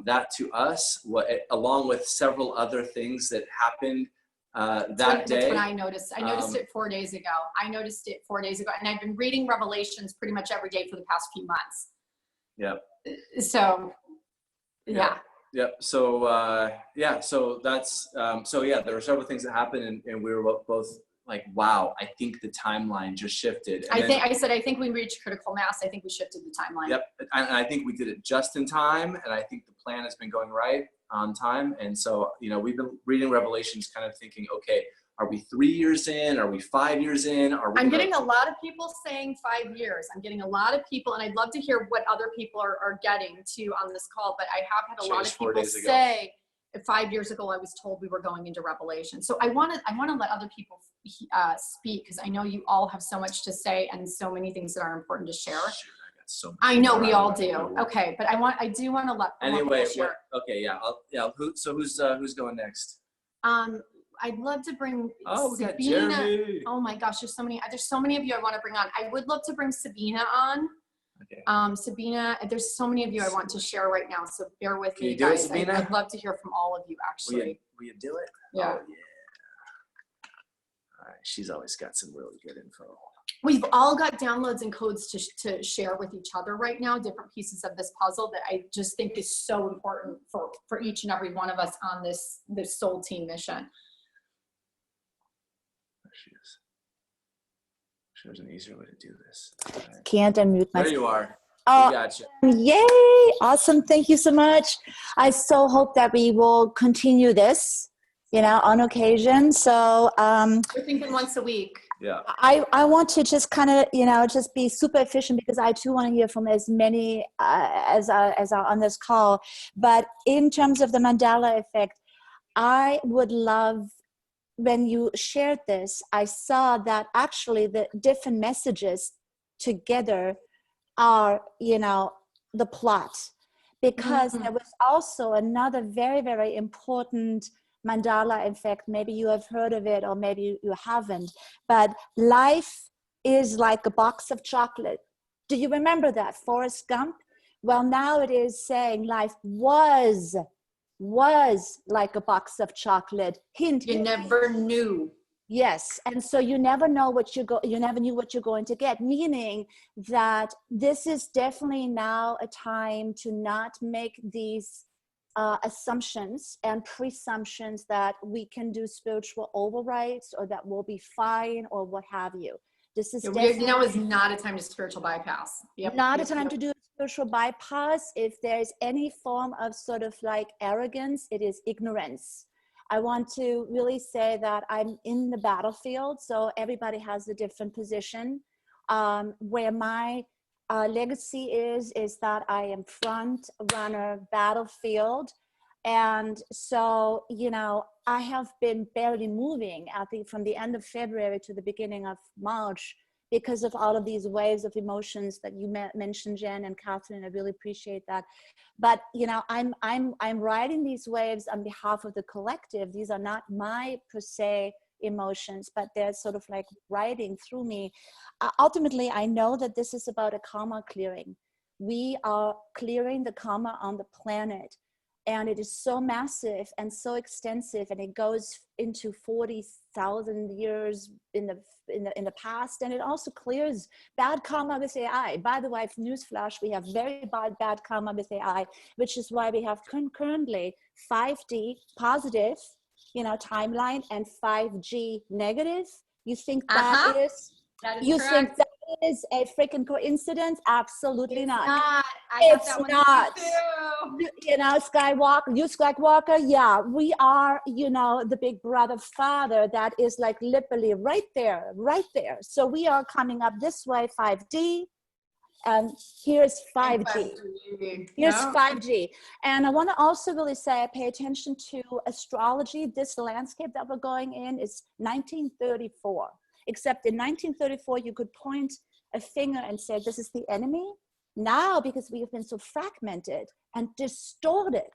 that to us, along with several other things that happened that day. That's what I noticed. I noticed it 4 days ago. And I've been reading Revelations pretty much every day for the past few months. Yeah. So. Yeah. Yep. So that's there were several things that happened, and we were both like, wow, I think the timeline just shifted. And I think we reached critical mass. I think we shifted the timeline. Yep. And I think we did it just in time, and I think the plan has been going right on time. And so, we've been reading Revelations kind of thinking, okay, are we 3 years in? Are we 5 years in? I'm getting a lot of people saying 5 years. I'm getting a lot of people, and I'd love to hear what other people are getting to on this call, but I have had a lot of people say 5 years ago, I was told we were going into Revelation. So I want to let other people speak, because I know you all have so much to say and so many things that are important to share. I know we all do. Okay, but I do want to let anyway. Share. Okay, yeah. Who's going next? I'd love to bring we got Sabina. Jeremy. Oh my gosh, there's so many of you I want to bring on. I would love to bring Sabina on. Okay. Sabina, there's so many of you I want to share right now, so bear with me, you do it, guys. Sabina? I'd love to hear from all of you, actually. Will you do it? Yeah. Oh, yeah. All right. She's always got some really good info. We've all got downloads and codes to share with each other right now, different pieces of this puzzle that I just think is so important for each and every one of us on this soul team mission. She is. There's an easier way to do this. Right. Can't unmute myself. There you are. Oh, We got you. yay! Awesome. Thank you so much. I so hope that we will continue this on occasion. So We're thinking once a week. Yeah. I want to just kind of, just be super efficient, because I too want to hear from as many as are on this call. But in terms of the Mandela effect, I would love, when you shared this, I saw that actually the different messages together are, the plot. Because there was also another very, very important Mandela effect. Maybe you have heard of it, or maybe you haven't. But life is like a box of chocolate. Do you remember that, Forrest Gump? Well, now it is saying life was like a box of chocolate. Hint. You never knew. Yes, and so you never know you never knew what you're going to get, meaning that this is definitely now a time to not make these assumptions and presumptions that we can do spiritual overrides, or that we'll be fine, or what have you. This is Now is not a time to spiritual bypass. Not a time to do a spiritual bypass. If there's any form of sort of like arrogance, it is ignorance. I want to really say that I'm in the battlefield, so everybody has a different position. Where my legacy is that I am front runner, battlefield. And so, I have been barely moving from the end of February to the beginning of March, because of all of these waves of emotions that you mentioned, Jen and Catherine. I really appreciate that. But I'm riding these waves on behalf of the collective. These are not my per se emotions, but they're sort of like riding through me. Ultimately, I know that this is about a karma clearing. We are clearing the karma on the planet. And it is so massive and so extensive, and it goes into 40,000 years in the past, and it also clears bad karma with AI. By the way, newsflash: we have very bad karma with AI, which is why we have currently 5D positive, timeline, and 5G negative. You think that is? That is you correct. think that is a freaking coincidence? Absolutely It's not. not. It's not. Too. Skywalker, yeah, we are, the big brother father that is like literally right there. So we are coming up this way, 5D, and here's 5G. Here's 5G. And I want to also really say, pay attention to astrology. This landscape that we're going in is 1934. Except in 1934, you could point a finger and say, this is the enemy. Now, because we have been so fragmented and distorted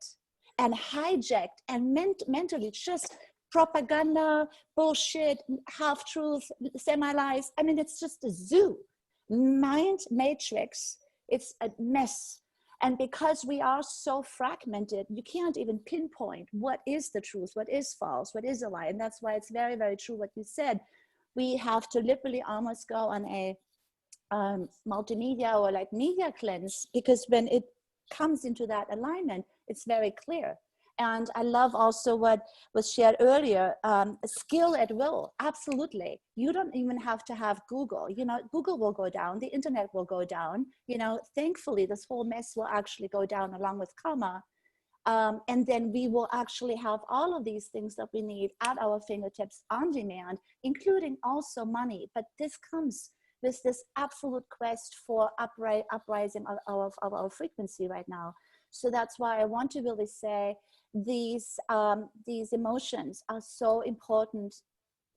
and hijacked and mentally just propaganda, bullshit, half-truth, semi-lies. I mean, it's just a zoo. Mind matrix, it's a mess. And because we are so fragmented, you can't even pinpoint what is the truth, what is false, what is a lie. And that's why it's very, very true what you said. We have to literally almost go on a multimedia or like media cleanse, because when it comes into that alignment, it's very clear. And I love also what was shared earlier, skill at will. Absolutely. You don't even have to have Google. Google will go down, the internet will go down. Thankfully, this whole mess will actually go down along with karma. And then we will actually have all of these things that we need at our fingertips on demand, including also money. But this comes with this absolute quest for uprising of our frequency right now. So that's why I want to really say these emotions are so important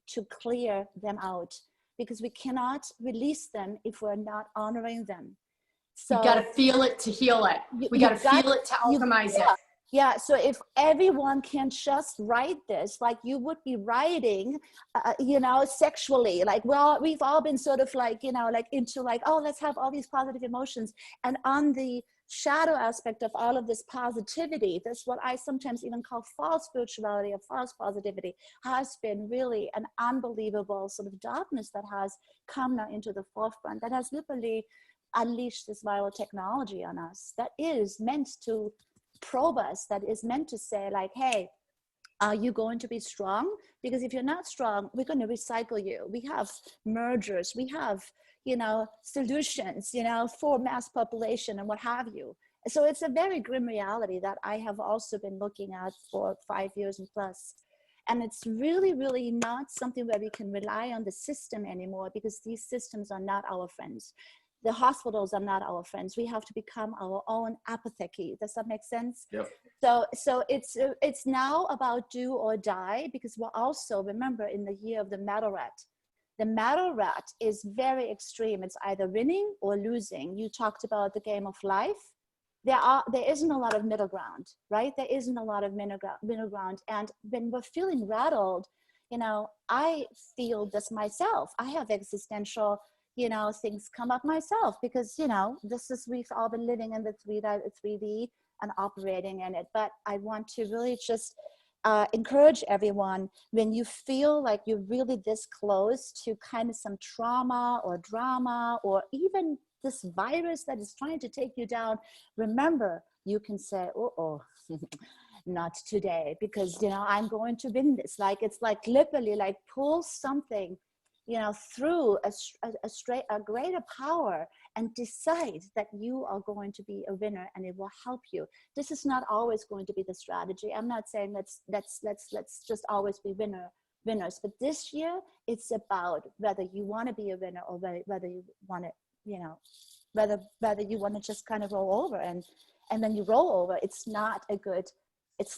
to clear them out, because we cannot release them if we're not honoring them. So you got to feel it to heal it. We got to feel it to alchemize it. Yeah, so if everyone can just write this, like you would be writing, sexually, like, well, we've all been sort of like, like into like, oh, let's have all these positive emotions. And on the shadow aspect of all of this positivity, that's what I sometimes even call false spirituality or false positivity, has been really an unbelievable sort of darkness that has come now into the forefront, that has literally unleashed this viral technology on us, that is meant to probe us, that is meant to say like, hey, are you going to be strong? Because if you're not strong, we're going to recycle you. We have mergers, we have, solutions, for mass population and what have you. So it's a very grim reality that I have also been looking at for 5 years and plus. And it's really, really not something where we can rely on the system anymore, because these systems are not our friends. The hospitals are not our friends. We have to become our own apothecary. Does that make sense? Yep. So it's now about do or die, because we're also, remember, in the year of the metal rat. The metal rat is very extreme. It's either winning or losing. You talked about the game of life. There isn't a lot of middle ground, right? There isn't a lot of middle ground. And when we're feeling rattled, you know, I feel this myself. I have existential, you know, things come up myself, because, you know, we've all been living in the 3D and operating in it. But I want to really just encourage everyone, when you feel like you're really this close to kind of some trauma or drama, or even this virus that is trying to take you down, remember, you can say, oh, not today, because, you know, I'm going to win this. Like, it's like literally like pull something, you know, through a greater power, and decide that you are going to be a winner, and it will help you. This is not always going to be the strategy. I'm not saying let's just always be winners, but this year it's about whether you want to be a winner, or whether you want to, you know, whether you want to just kind of roll over, and then you roll over. It's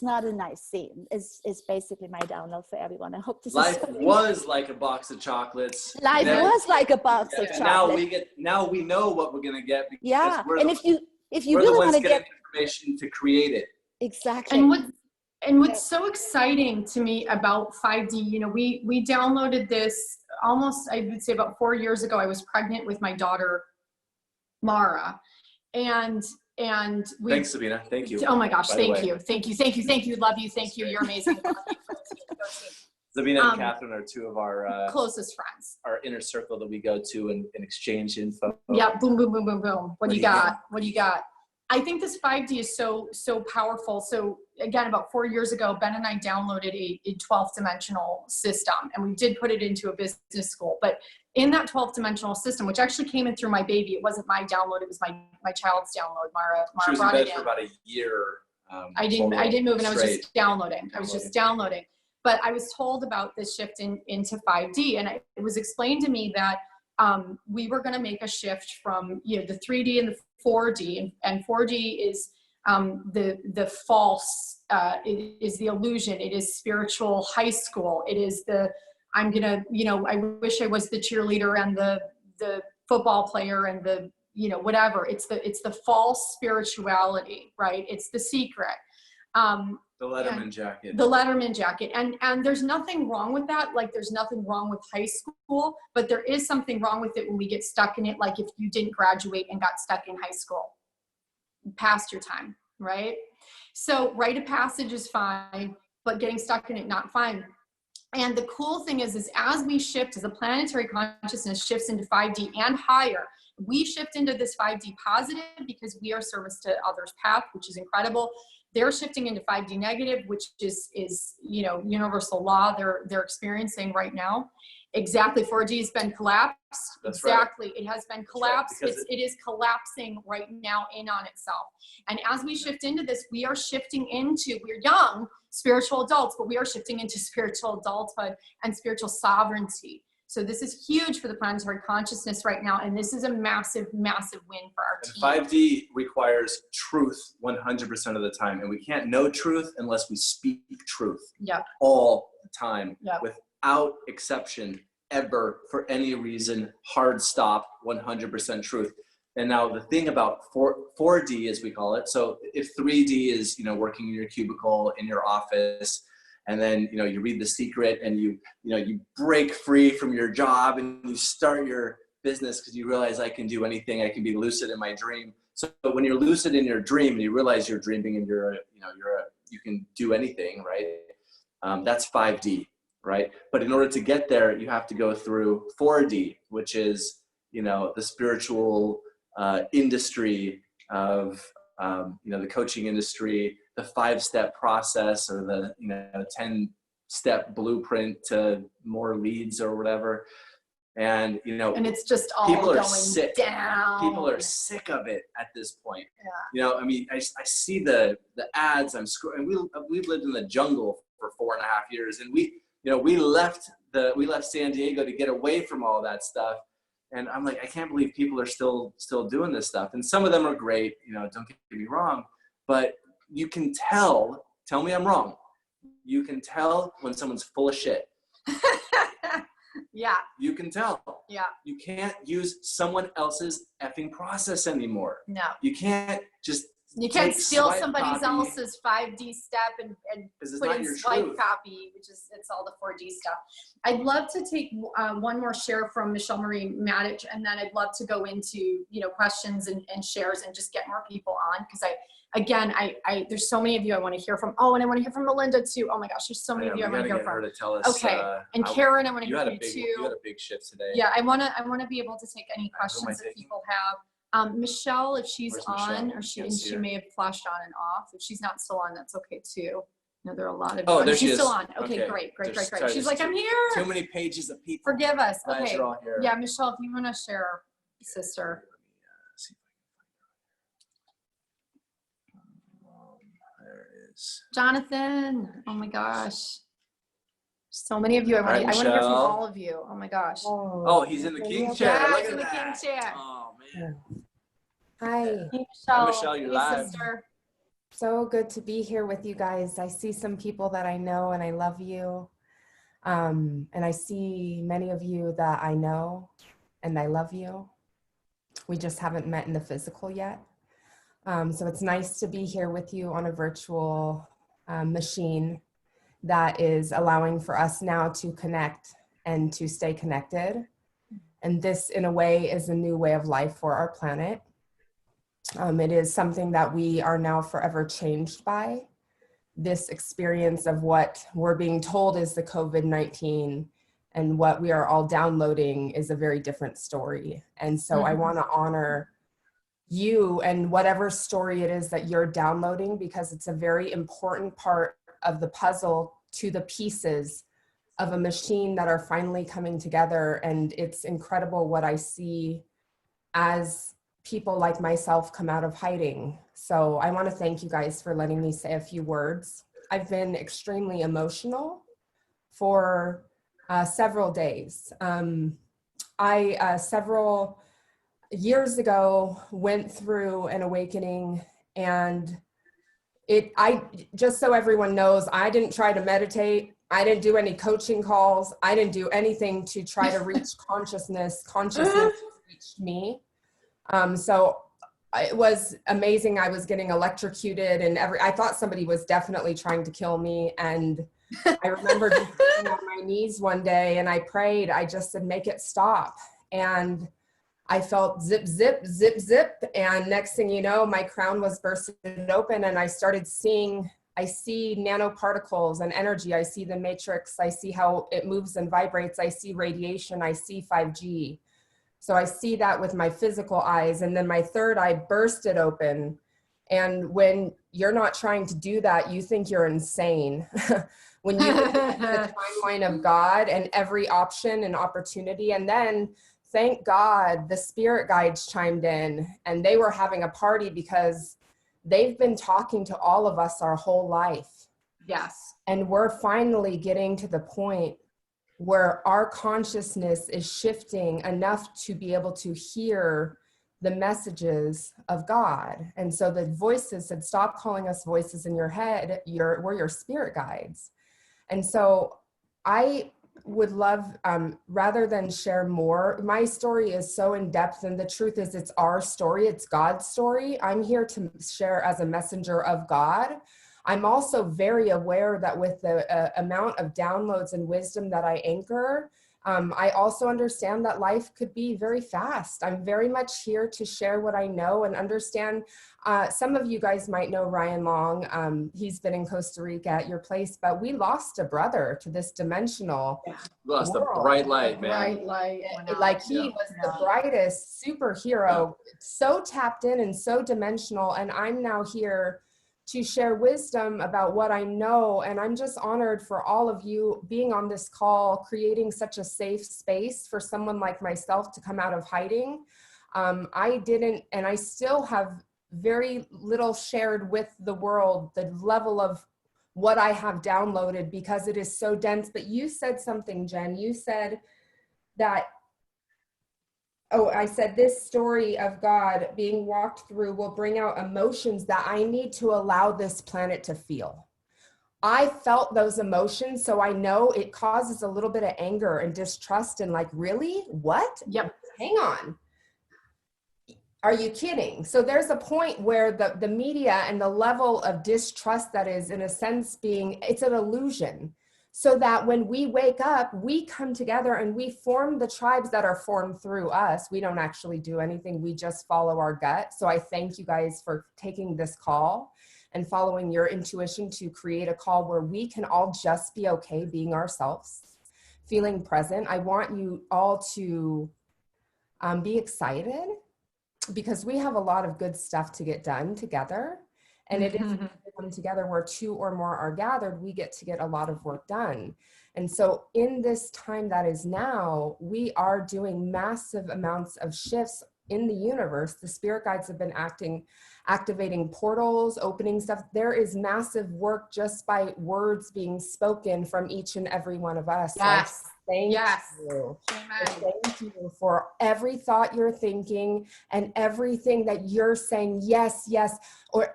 not a nice scene, is basically my download for everyone. I hope this Life is was like a box of chocolates. Life was like a box of chocolate. Now we know what we're gonna get. Yeah, and if you we're really the want ones to get getting information to create it. exactly. And what's so exciting to me about 5D, you know, we downloaded this almost, I would say about 4 years ago. I was pregnant with my daughter, Mara. And we, Thanks, Sabina. Thank you. oh my gosh, thank you. Love you. Thank you. You're amazing. Sabina and Catherine are two of our closest friends. Our inner circle that we go to and exchange info. Yeah, boom, boom, boom, boom, boom. What do you got? What do you got? I think this 5D is so powerful. So again, about 4 years ago, Ben and I downloaded a 12th dimensional system, and we did put it into a business school. But in that 12th dimensional system, which actually came in through my baby, it wasn't my download, it was my child's download. Mara she was in brought bed it for in. about a year. I didn't move, and I was straight. just downloading. I was just downloading. But I was told about this shift into 5D, and it was explained to me that we were going to make a shift from, you know, the 3D and the 4D, and 4D is the false, it is the illusion, it is spiritual high school, it is the, I'm gonna, you know, I wish I was the cheerleader and the football player and the, you know, whatever. It's the false spirituality, right? It's the secret. The Letterman jacket. The Letterman jacket. And there's nothing wrong with that. Like, there's nothing wrong with high school, but there is something wrong with it when we get stuck in it. Like, if you didn't graduate and got stuck in high school, past your time, right? So rite of passage is fine, but getting stuck in it, not fine. And the cool thing is as we shift, as the planetary consciousness shifts into 5D and higher, we shift into this 5D positive because we are service to others path, which is incredible. They're shifting into 5D negative, which is, you know, universal law they're experiencing right now. Exactly. 4D has been collapsed. That's exactly. Right. It has been collapsed. Right, it is collapsing right now in on itself. And as we shift into this, we are shifting into, we're young spiritual adults, but we are shifting into spiritual adulthood and spiritual sovereignty. So this is huge for the planetary consciousness right now. And this is a massive, massive win for our team. 5D requires truth 100% of the time. And we can't know truth unless we speak truth. Yep. All the time. Yep. Without exception, ever, for any reason, hard stop, 100% truth. And now the thing about 4D, as we call it, so if 3D is, you know, working in your cubicle, in your office, and then, you know, you read The Secret and you break free from your job and you start your business because you realize I can do anything. I can be lucid in my dream. So when you're lucid in your dream and you realize you're dreaming and you can do anything, right? That's 5D, right? But in order to get there, you have to go through 4D, which is, you know, the spiritual industry of, you know, the coaching industry, the 5-step process, or the, you know, 10-step blueprint to more leads or whatever. And, you know, And it's just all people are going sick. down. People are sick of it at this point. Yeah. You know, I mean, I see the ads. I'm scrolling. We've lived in the jungle for 4.5 years, and we left San Diego to get away from all that stuff. And I'm like, I can't believe people are still doing this stuff. And some of them are great. You know, don't get me wrong, but you can tell me I'm wrong. You can tell when someone's full of shit. Yeah. You can tell. Yeah. You can't use someone else's effing process anymore. No. You can't just You can't steal swipe somebody copy, else's 5D step and put not in your swipe truth. copy, which is, it's all the 4D stuff. I'd love to take one more share from Michelle Marie Matic, and then I'd love to go into, you know, questions and shares and just get more people on. Because there's so many of you I want to hear from. Oh, and I want to hear from Melinda too. Oh my gosh, there's so many of you I want to hear from. Her to tell us, okay, and Karen, I want to hear from you too. You had a big shift today. Yeah, I want to be able to take any questions that people have. Michelle, if she's Where's on, Michelle? or she may have flashed on and off. If she's not still on, that's okay too. No, there are a lot of. Oh, there she she's is. still on. Okay, Okay. great. Sorry, She's like, I'm here. Too many pages of people. Forgive us. Glad Okay. you're all here. Yeah, Michelle, if you want to share, sister. See if I can find her. There it is. Jonathan. Oh my gosh. So many of you. I want to hear from Michelle. all of you. Oh my gosh. Oh, he's in the king chair. Yeah, Look he's at in the that. king chair. Oh man. Hi, Hey, Michelle. Hi, Michelle, you're Hey, live. sister. so good to be here with you guys. I see some people that I know and I love you. And I see many of you that I know and I love you. We just haven't met in the physical yet. So it's nice to be here with you on a virtual machine that is allowing for us now to connect and to stay connected. And this, in a way, is a new way of life for our planet. It is something that we are now forever changed by. This experience of what we're being told is the COVID-19 and what we are all downloading is a very different story. And so I want to honor you and whatever story it is that you're downloading, because it's a very important part of the puzzle to the pieces of a machine that are finally coming together. And it's incredible what I see as people like myself come out of hiding. So I want to thank you guys for letting me say a few words. I've been extremely emotional for several days. I several years ago went through an awakening, and I just so everyone knows, I didn't try to meditate. I didn't do any coaching calls. I didn't do anything to try to reach consciousness. Consciousness reached me. So it was amazing. I was getting electrocuted and I thought somebody was definitely trying to kill me. And I remember just sitting on my knees one day and I prayed. I just said, make it stop. And I felt zip, zip, zip, zip. And next thing you know, my crown was bursted open and I started seeing, I see nanoparticles and energy. I see the matrix. I see how it moves and vibrates. I see radiation. I see 5G. So I see that with my physical eyes, and then my third eye bursted open. And when you're not trying to do that, you think you're insane. When you look at the timeline of God and every option and opportunity, and then thank God the spirit guides chimed in and they were having a party because they've been talking to all of us our whole life. Yes. And we're finally getting to the point where our consciousness is shifting enough to be able to hear the messages of God. And so the voices said, stop calling us voices in your head. We're your spirit guides. And so I would love, rather than share more, my story is so in depth, and the truth is it's our story, it's God's story. I'm here to share as a messenger of God. I'm also very aware that with the amount of downloads and wisdom that I anchor, I also understand that life could be very fast. I'm very much here to share what I know and understand. Some of you guys might know Ryan Long. He's been in Costa Rica at your place, but we lost a brother to this dimensional Lost a world. bright light, man. Bright light. Like he was the brightest superhero, so tapped in and so dimensional. And I'm now here to share wisdom about what I know. And I'm just honored for all of you being on this call, creating such a safe space for someone like myself to come out of hiding. I didn't, and I still have very little shared with the world, the level of what I have downloaded, because it is so dense. But you said something, Jen. You said that, oh, I said this story of God being walked through will bring out emotions that I need to allow this planet to feel. I felt those emotions, so I know it causes a little bit of anger and distrust and like, really? What? Yep. Hang on. Are you kidding? So there's a point where the media and the level of distrust that is, in a sense, it's an illusion. So that when we wake up, we come together and we form the tribes that are formed through us. We don't actually do anything. We just follow our gut. So I thank you guys for taking this call and following your intuition to create a call where we can all just be okay being ourselves, feeling present. I want you all to be excited, because we have a lot of good stuff to get done together. And it is come together where two or more are gathered, we get to get a lot of work done. And so in this time that is now, we are doing massive amounts of shifts in the universe. The spirit guides have been activating portals, opening stuff. There is massive work just by words being spoken from each and every one of us. Yes. Thank Yes. you. Amen. Thank you for every thought you're thinking and everything that you're saying, yes, yes,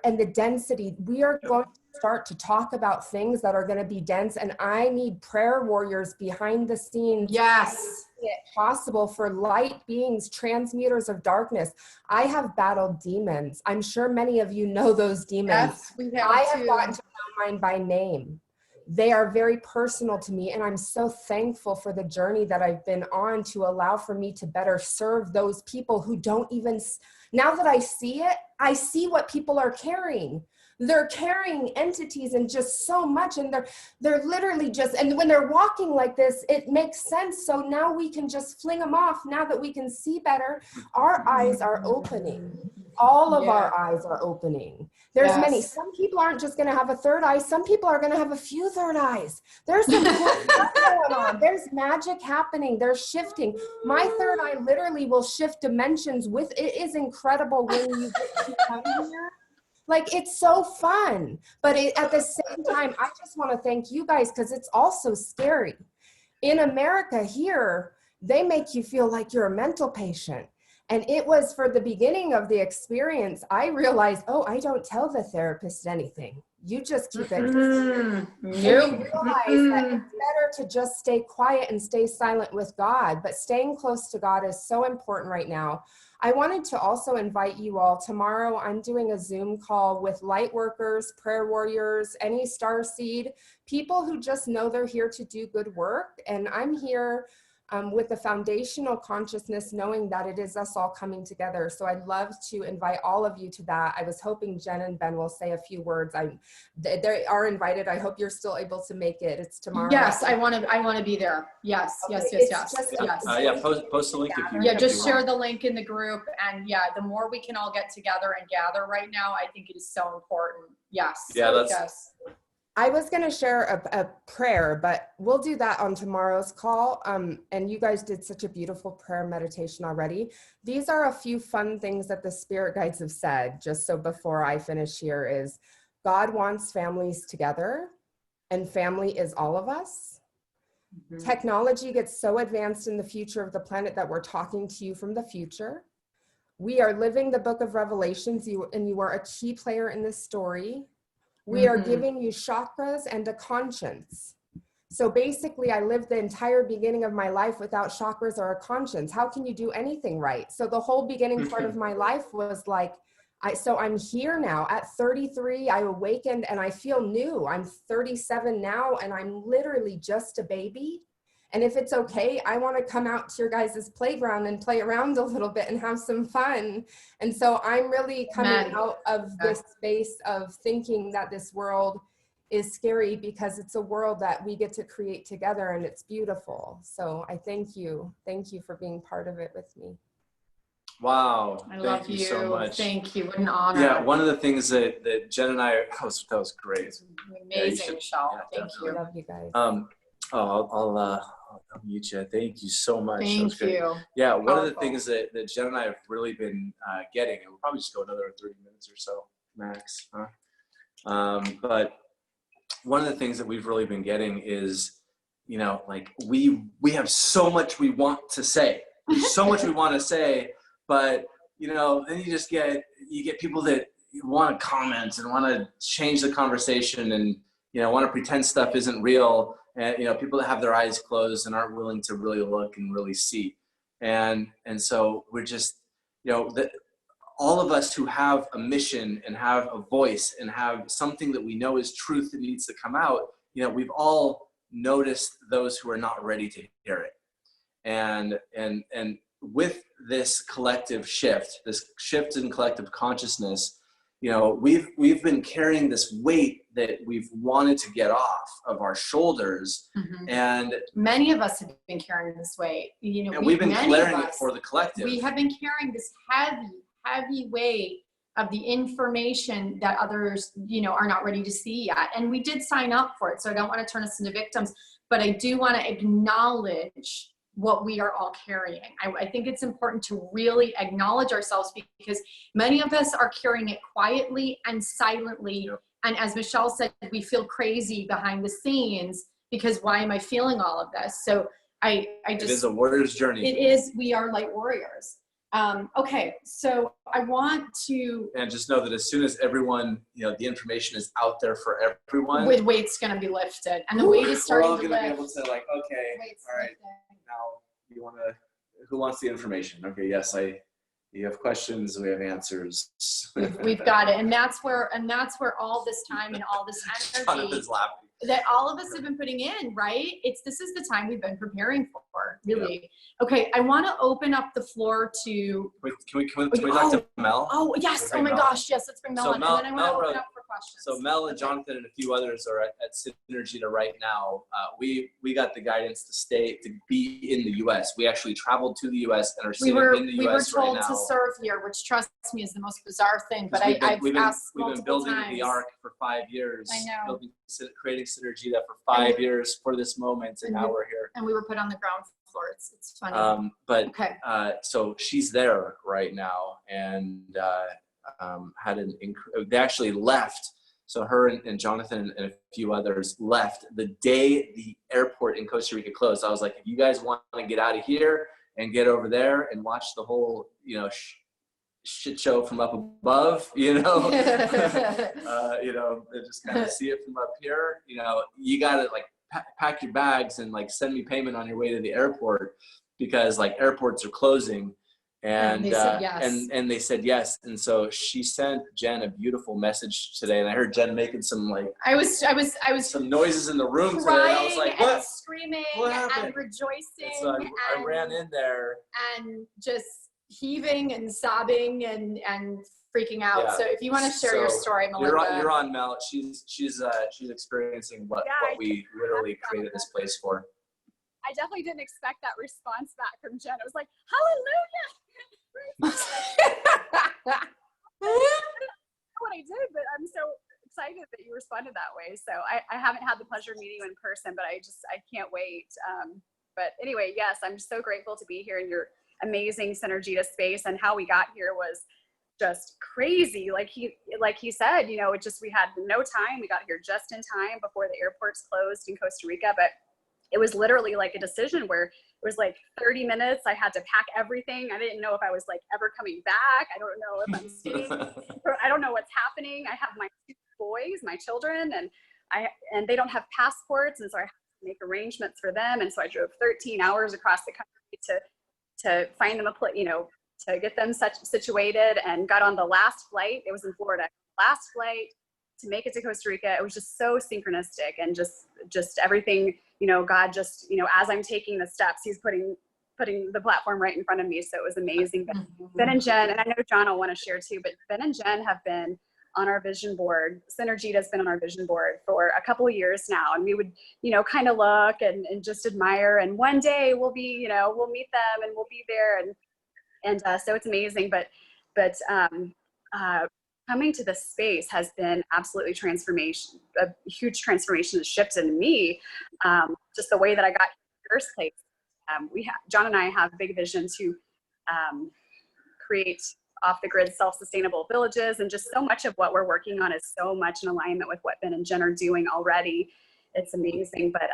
and the density. We are going to start to talk about things that are going to be dense, and I need prayer warriors behind the scenes. Yes. It possible for light beings, transmuters of darkness. I have battled demons. I'm sure many of you know those demons. Yes, we have I have too. gotten to know mine by name. They are very personal to me, and I'm so thankful for the journey that I've been on to allow for me to better serve those people who don't even, now that I see it, I see what people are carrying. They're carrying entities and just so much, and they're literally just, and when they're walking like this, it makes sense. So now we can just fling them off. Now that we can see better, our eyes are opening. All of our eyes are opening. There's many. Some people aren't just going to have a third eye. Some people are going to have a few third eyes. There's some cool stuff going on. There's magic happening. There's shifting. My third eye literally will shift dimensions with, it is incredible when you get to come here. Like, it's so fun. But at the same time, I just want to thank you guys, because it's also scary. In America here, they make you feel like you're a mental patient. And it was for the beginning of the experience, I realized, oh, I don't tell the therapist anything. You just keep it. And you realize that it's better to just stay quiet and stay silent with God. But staying close to God is so important right now. I wanted to also invite you all. Tomorrow, I'm doing a Zoom call with light workers, prayer warriors, any starseed, people who just know they're here to do good work. And I'm here with the foundational consciousness, knowing that it is us all coming together. So I'd love to invite all of you to that. I was hoping Jen and Ben will say a few words. They are invited. I hope you're still able to make it. It's tomorrow. Yes, I want to be there. Yes, Okay. yes. Yeah, post the link if you. Yeah, if just you share want. the link in the group, and yeah, the more we can all get together and gather right now, I think it is so important. Yes. Yeah, that's. Yes. I was going to share a prayer, but we'll do that on tomorrow's call. And you guys did such a beautiful prayer meditation already. These are a few fun things that the spirit guides have said, just so before I finish here, is God wants families together, and family is all of us. Mm-hmm. Technology gets so advanced in the future of the planet that we're talking to you from the future. We are living the book of Revelations, and you are a key player in this story. We are giving you chakras and a conscience. So basically, I lived the entire beginning of my life without chakras or a conscience. How can you do anything right? So the whole beginning part of my life was like, so I'm here now at 33, I awakened and I feel new. I'm 37 now, and I'm literally just a baby. And if it's okay, I want to come out to your guys' playground and play around a little bit and have some fun. And so I'm really coming out of this space of thinking that this world is scary, because it's a world that we get to create together, and it's beautiful. So I thank you. Thank you for being part of it with me. Wow. I Thank love you so much. Thank you. What an honor. Yeah, one of the things that Jen and I, that was great. Yeah, you Amazing, should- Michelle. yeah, Thank I you. love you guys. I'll mute you. Thank you so much. That was Thank great. you. Yeah, one of the Powerful. things that Jen and I have really been getting, and we'll probably just go another 30 minutes or so max. But one of the things that we've really been getting is, you know, like we have so much we want to say. There's so much we want to say, but you know, then you get people that want to comment and want to change the conversation and, you know, want to pretend stuff isn't real. And, you know, people that have their eyes closed and aren't willing to really look and really see. And so we're just, you know, all of us who have a mission and have a voice and have something that we know is truth that needs to come out, you know, we've all noticed those who are not ready to hear it. And with this collective shift, this shift in collective consciousness, you know, we've been carrying this weight that we've wanted to get off of our shoulders. Mhm. And Many of us have been carrying this weight. You know, and we've been many of clearing it us, for the collective. we have been carrying this heavy weight of the information that others, you know, are not ready to see yet. And we did sign up for it, so I don't want to turn us into victims, but I do want to acknowledge what we are all carrying. I think it's important to really acknowledge ourselves because many of us are carrying it quietly and silently. Yep. And as Michelle said, we feel crazy behind the scenes because why am I feeling all of this? So I just, it is a warrior's journey. it is, we are like warriors. Okay, so I want to, And just know that as soon as everyone, you know, the information is out there for everyone, with weight's gonna be lifted, and the weight is we're all starting to going to lift. be able to like, okay, Weight's all right, lifting. now who wants the information? Okay, yes, you have questions, we have answers. We've got it, and that's where all this time and all this energy Jonathan's laughing. that all of us have been putting in, right? This is the time we've been preparing for, really. Okay, I want to open up the floor to. Can we talk to Mel? Oh yes! Bring Oh my Mel. gosh! Yes, let's bring Mel So in, Mel- and then I want Mel to open wrote- up for questions. So Mel and Okay. Jonathan and a few others are at Synergita right now. We got the guidance to be in the U.S. We actually traveled to the U.S. and are We sitting were in the U.S. right told now. to serve here, which trust me is the most bizarre thing. But We've I've asked we've been multiple building times. the arc for 5 years. I know. Creating Synergita for 5 years for this moment, and now we're here. And we were put on the ground floor. It's funny. But Okay. so she's there right now, and they actually left. So her and Jonathan and a few others left the day the airport in Costa Rica closed. I was like, if you guys want to get out of here and get over there and watch the whole, you know, shit show from up above, you know, you know, and just kind of see it from up here, you know, you gotta like pack your bags and like send me payment on your way to the airport because like airports are closing. And they said yes. and they said yes. And so she sent Jen a beautiful message today, and I heard Jen making some like I was some noises in the room today. And I was crying like, and what? screaming What and happened? rejoicing. So I ran in there. and just heaving and sobbing and freaking out. Yeah. So if you want to share your So story, Melinda. You're on, Mel. She's experiencing what we literally created this place for. I definitely didn't expect that response back from Jen. I was like, hallelujah. What I did, but I'm so excited that you responded that way. So I haven't had the pleasure of meeting you in person, but I can't wait. But anyway, yes, I'm so grateful to be here in your amazing Synergita space, and how we got here was just crazy. Like he said, you know, we had no time. We got here just in time before the airports closed in Costa Rica, but it was literally like a decision where it was like 30 minutes. I had to pack everything. I didn't know if I was like ever coming back. I don't know if I'm staying. I don't know what's happening. I have my 2 boys, my children, and they don't have passports. And so I have to make arrangements for them. And so I drove 13 hours across the country to find them to get them situated, and got on the last flight. It was in Florida. Last flight to make it to Costa Rica. It was just so synchronistic, and just everything, you know, God just, you know, as I'm taking the steps, he's putting the platform right in front of me. So it was amazing. But Ben and Jen, and I know John will want to share too, but Ben and Jen have been on our vision board. Synergita has been on our vision board for a couple of years now. And we would, you know, kind of look and just admire. And one day we'll meet them and we'll be there. And And so it's amazing, but coming to this space has been absolutely transformation, a huge transformation has shifted in me. Just the way that I got here in the first place. John and I have a big vision to create off-the-grid self-sustainable villages, and just so much of what we're working on is so much in alignment with what Ben and Jen are doing already. It's amazing, but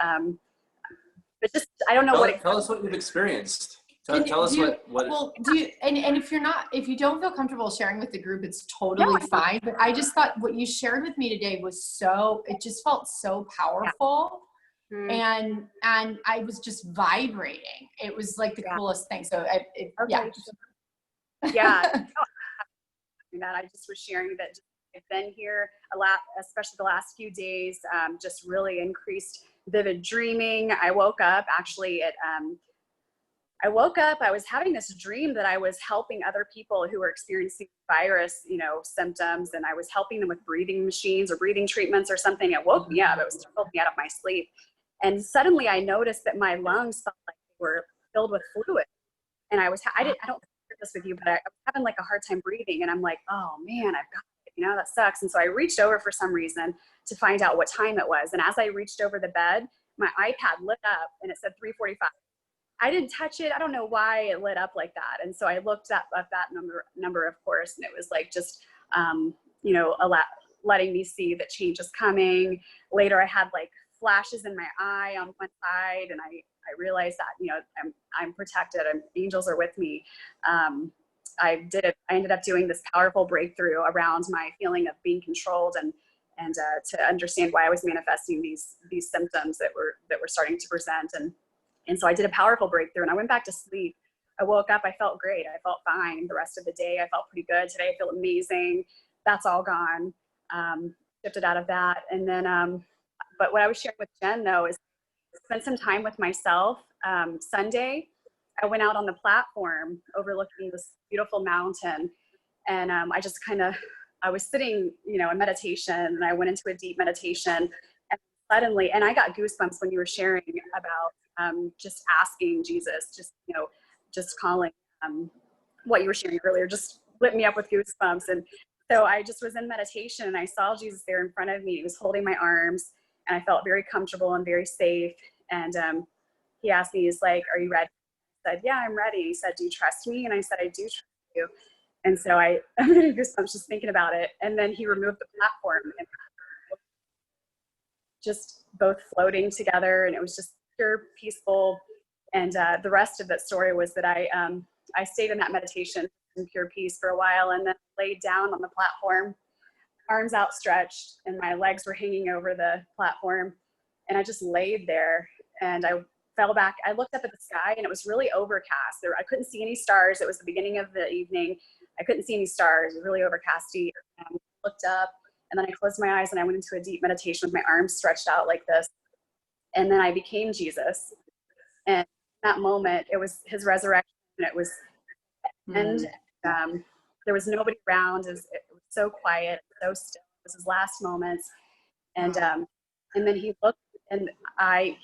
just, I don't know Tell us what you've experienced. Tell us what. Well, and if you don't feel comfortable sharing with the group, it's totally fine. But I just thought what you shared with me today was it just felt so powerful. Yeah. And I was just vibrating. It was like the coolest thing. So yeah. That I just was sharing that I've been here a lot, especially the last few days, just really increased vivid dreaming. I woke up actually I was having this dream that I was helping other people who were experiencing virus, symptoms, and I was helping them with breathing machines or breathing treatments or something. It woke me up. It was pulled me out of my sleep. And suddenly I noticed that my lungs felt like they were filled with fluid. And I don't share this with you, but I was having like a hard time breathing. And I'm like, oh man, I've got it, that sucks. And so I reached over for some reason to find out what time it was. And as I reached over the bed, my iPad lit up and it said 3:45. I didn't touch it. I don't know why it lit up like that. And so I looked up that number, of course, and it was like just, letting me see that change is coming. Later, I had like flashes in my eye on one side, and I realized that, I'm protected. Angels are with me. I ended up doing this powerful breakthrough around my feeling of being controlled and to understand why I was manifesting these symptoms that were starting to present. And so I did a powerful breakthrough, and I went back to sleep. I woke up, I felt great. I felt fine. The rest of the day, I felt pretty good. Today, I feel amazing. That's all gone. Shifted out of that. And then, but what I was sharing with Jen, though, is spend some time with myself. Sunday, I went out on the platform overlooking this beautiful mountain. And I just I was sitting, in meditation, and I went into a deep meditation. And suddenly, and I got goosebumps when you were sharing about just asking Jesus, just calling what you were sharing earlier, just lit me up with goosebumps. And so I just was in meditation, and I saw Jesus there in front of me. He was holding my arms, and I felt very comfortable and very safe. And he asked me, he's like, "Are you ready?" I said, "Yeah, I'm ready." He said, "Do you trust me?" And I said, "I do trust you." And so I'm getting goosebumps just thinking about it. And then he removed the platform, and just both floating together, and it was just pure, peaceful. And the rest of that story was that I stayed in that meditation in pure peace for a while, and then laid down on the platform, arms outstretched, and my legs were hanging over the platform. And I just laid there, and I fell back. I looked up at the sky, and it was really overcast. I couldn't see any stars. It was the beginning of the evening. I couldn't see any stars. It was really overcasty. I looked up, and then I closed my eyes, and I went into a deep meditation with my arms stretched out like this. And then I became Jesus. And in that moment, it was his resurrection. And it was, and there was nobody around. It was so quiet, so still. It was his last moments. And then he looked, and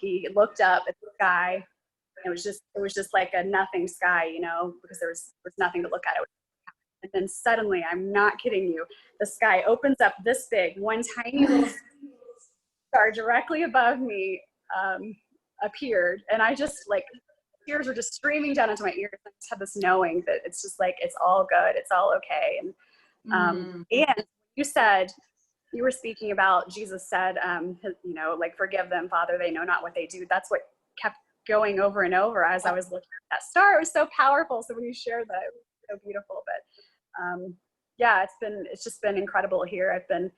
he looked up at the sky. And it was just like a nothing sky, because there was nothing to look at. And then suddenly, I'm not kidding you, the sky opens up this big, one tiny little star directly above me appeared. And I just tears were just streaming down into my ears. I just had this knowing that it's just like, it's all good. It's all okay. And you were speaking about, Jesus said, forgive them, Father, they know not what they do. That's what kept going over and over as I was looking at that star. It was so powerful. So when you shared that, it was so beautiful. But it's just been incredible here. I've been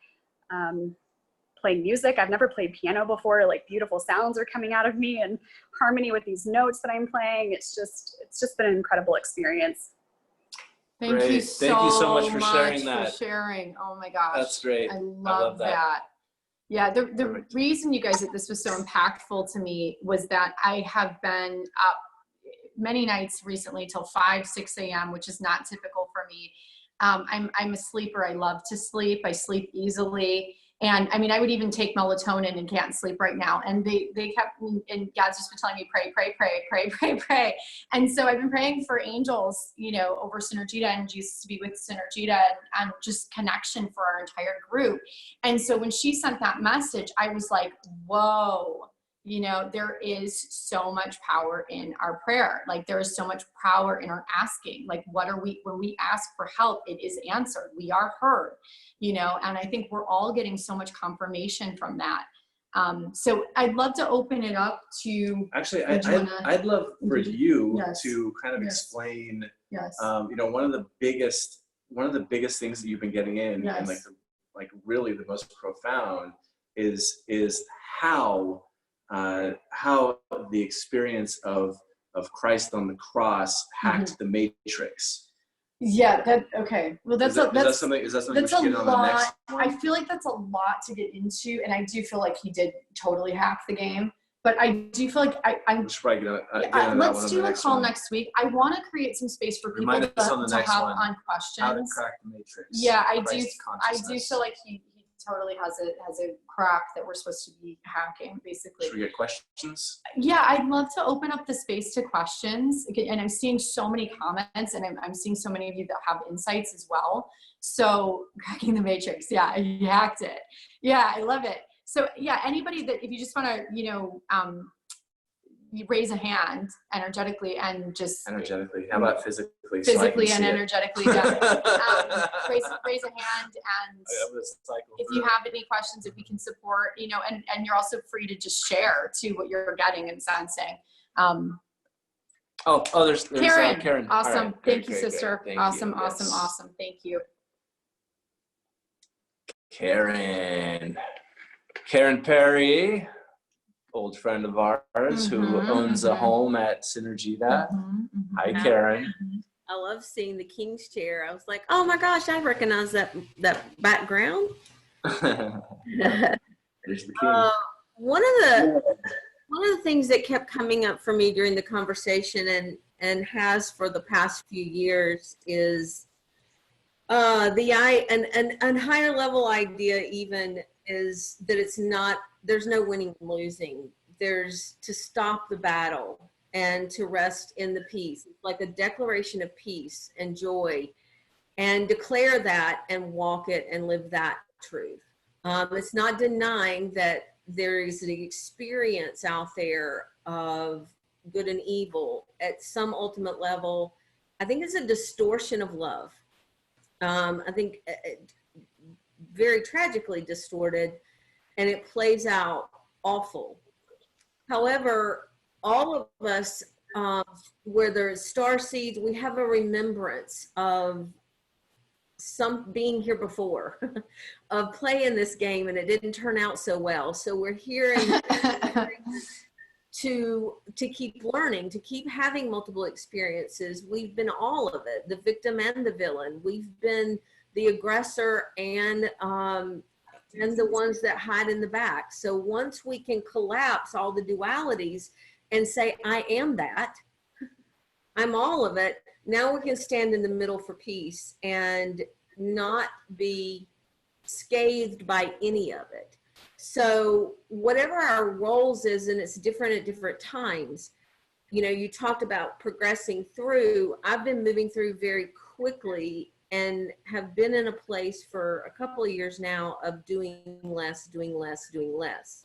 playing music. I've never played piano before. Beautiful sounds are coming out of me and harmony with these notes that I'm playing. It's just been an incredible experience. Thank you so much for sharing that. Oh my gosh. That's great. I love that. Yeah, the reason, you guys, that this was so impactful to me was that I have been up many nights recently till 5, 6 a.m., which is not typical for me. I'm a sleeper. I love to sleep. I sleep easily. And I mean, I would even take melatonin and can't sleep right now. And they kept, and God's just been telling me, pray, pray, pray, pray, pray, pray. And so I've been praying for angels, you know, over Synergita and Jesus to be with Synergita and just connection for our entire group. And so when she sent that message, I was like, whoa, you know, there is so much power in our prayer. Like there is so much power in our asking. Like when we ask for help, it is answered. We are heard, you know, and I think we're all getting so much confirmation from that. So I'd love to open it up to. Actually, I'd love for you Yes. to kind of Yes. explain, Yes. you know, one of the biggest things that you've been getting in, Yes. and like really the most profound is how the experience of Christ on the cross hacked the matrix. Yeah, okay. Well, that's something we should get on the lot. next one? I feel like that's a lot to get into, and I do feel like he did totally hack the game. But I do feel like I'm. We should probably get on that one Let's on do the a next call one. next week. I want to create some space for people Remind us on the to next have one. on How to questions. crack the matrix. Yeah, I do Christ feel like he totally has a crack that we're supposed to be hacking, basically. Should we get questions? Yeah, I'd love to open up the space to questions. And I'm seeing so many comments, and I'm seeing so many of you that have insights as well. So cracking the matrix, yeah, you hacked it. Yeah, I love it. So yeah, anybody that, if you just want to, you know, you raise a hand energetically and just Energetically. How about physically? physically and energetically, yeah. Raise a hand, and if you have any questions, if we can support, you know, and you're also free to just share too what you're getting and sensing. There's Karen. Karen. Awesome. Right. Thank you, Great. sister. Thank Awesome, you. awesome, Yes. awesome. Thank you. Karen Perry, old friend of ours who owns a home at Synergita. Hi, Karen. I love seeing the King's chair. I was like, oh my gosh, I recognize that background. There's the king. One of the things that kept coming up for me during the conversation and has for the past few years is an higher level idea even is that there's no winning and losing. There's to stop the battle and to rest in the peace. It's like a declaration of peace and joy, and declare that and walk it and live that truth. It's not denying that there is an experience out there of good and evil at some ultimate level. I think it's a distortion of love. I think very tragically distorted, and it plays out awful. However, all of us, where there's star seeds, we have a remembrance of some being here before, of playing this game, and it didn't turn out so well. So we're here to keep learning, to keep having multiple experiences. We've been all of it, the victim and the villain. We've been the aggressor and the ones that hide in the back. So once we can collapse all the dualities and say, I am that, I'm all of it, now we can stand in the middle for peace and not be scathed by any of it. So whatever our roles is, and it's different at different times, you know, you talked about progressing through. I've been moving through very quickly and have been in a place for a couple of years now of doing less, doing less, doing less.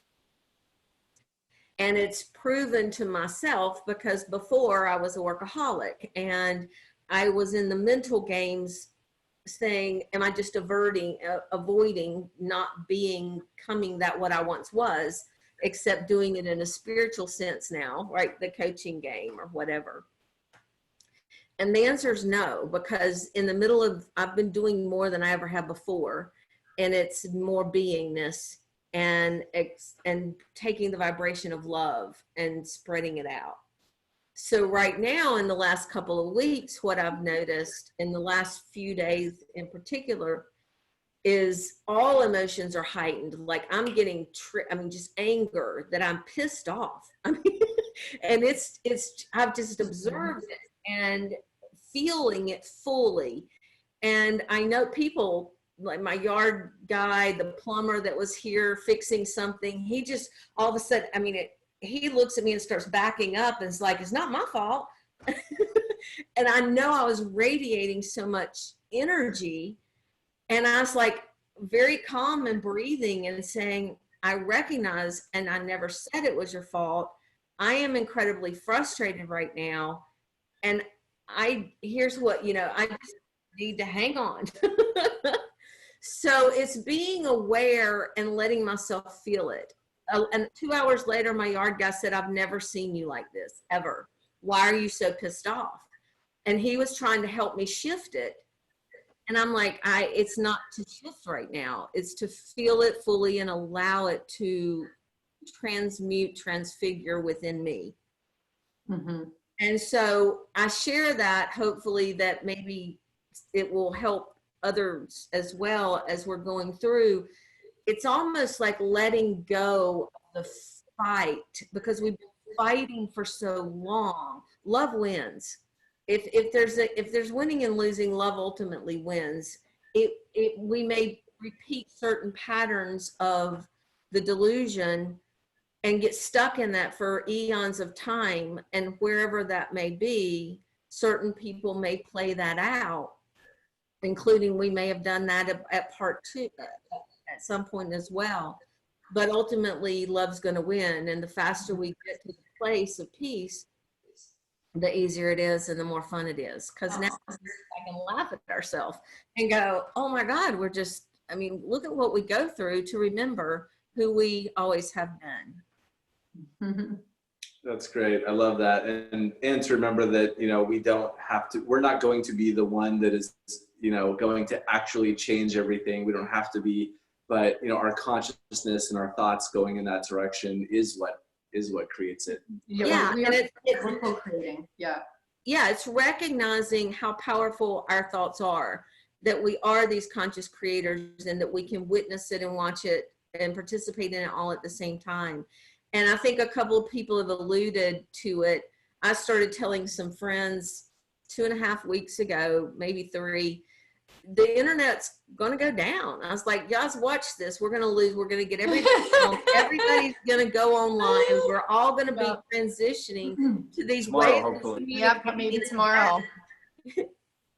And it's proven to myself, because before I was a workaholic and I was in the mental games saying, am I just avoiding, not becoming that what I once was, except doing it in a spiritual sense now, right? The coaching game or whatever. And the answer is no, because in the middle of, I've been doing more than I ever have before, and it's more beingness and taking the vibration of love and spreading it out. So right now, in the last couple of weeks, what I've noticed in the last few days in particular is all emotions are heightened. Like I'm getting, just anger, that I'm pissed off. I mean, and I've just observed it and feeling it fully. And I know people like my yard guy, the plumber that was here fixing something, he just all of a sudden, I mean, he looks at me and starts backing up and is like, it's not my fault. And I know I was radiating so much energy, and I was like very calm and breathing and saying, I recognize, and I never said it was your fault. I am incredibly frustrated right now. And here's what, I just need to hang on. So it's being aware and letting myself feel it. And 2 hours later, my yard guy said, I've never seen you like this, ever. Why are you so pissed off? And he was trying to help me shift it. And I'm like, it's not to shift right now. It's to feel it fully and allow it to transfigure within me. Mm-hmm. And so I share that, hopefully that maybe it will help others as well as we're going through. It's almost like letting go of the fight, because we've been fighting for so long. Love wins. If there's winning and losing, love ultimately wins. We may repeat certain patterns of the delusion and get stuck in that for eons of time, and wherever that may be, certain people may play that out, including we may have done that at part 2 at some point as well. But ultimately, love's going to win, and the faster we get to the place of peace, the easier it is and the more fun it is. Because now I can laugh at ourselves and go, oh my God, look at what we go through to remember who we always have been. That's great. I love that. And to remember that, we're not going to be the one that is, going to actually change everything. We don't have to be, but, our consciousness and our thoughts going in that direction is what creates it. Yeah. We're co-creating. Yeah. Yeah. It's recognizing how powerful our thoughts are, that we are these conscious creators, and that we can witness it and watch it and participate in it all at the same time. And I think a couple of people have alluded to it. I started telling some friends 2.5 weeks ago, maybe 3, the internet's going to go down. I was like, guys, watch this. We're going to lose. We're going to get everybody on. Everybody's going to go online. We're all going to be transitioning to these ways. Yep, maybe tomorrow.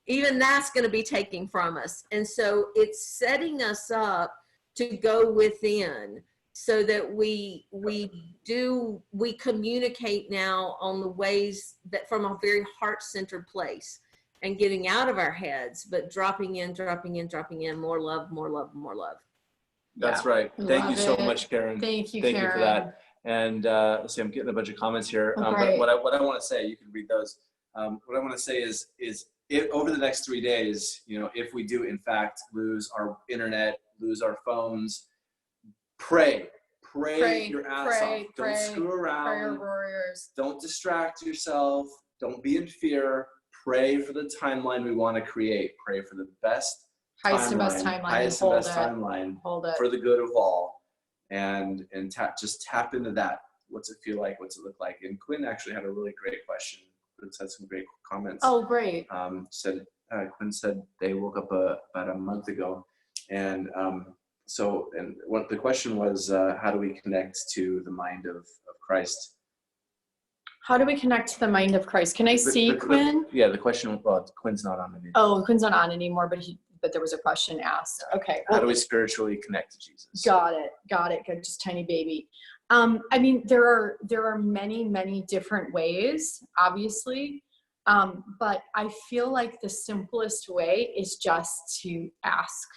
Even that's going to be taken from us. And so it's setting us up to go within, so that we communicate now on the ways that from a very heart-centered place, and getting out of our heads, but dropping in, more love, more love, more love. That's right. Thank you so much, Karen. Thank you, Thank Karen. you for that. And let's see, I'm getting a bunch of comments here. But what I want to say, you can read those. What I want to say is if, over the next 3 days, if we do in fact lose our internet, lose our phones, pray your ass off. Don't screw around. Prayer warriors. Don't distract yourself. Don't be in fear. Pray for the timeline we want to create. Pray for the best highest and best timeline. Hold it for the good of all, and just tap into that. What's it feel like? What's it look like? And Quinn actually had a really great question. Quinn said some great comments. Oh, great. Quinn said they woke up about a month ago, and what the question was, how do we connect to the mind of Christ? How do we connect to the mind of Christ? Can I see Quinn? Yeah, the question, well, Quinn's not on anymore. Oh, Quinn's not on anymore, but there was a question asked. Okay. How do we spiritually connect to Jesus? Got it. Good, just tiny baby. There are many, many different ways, obviously. But I feel like the simplest way is just to ask.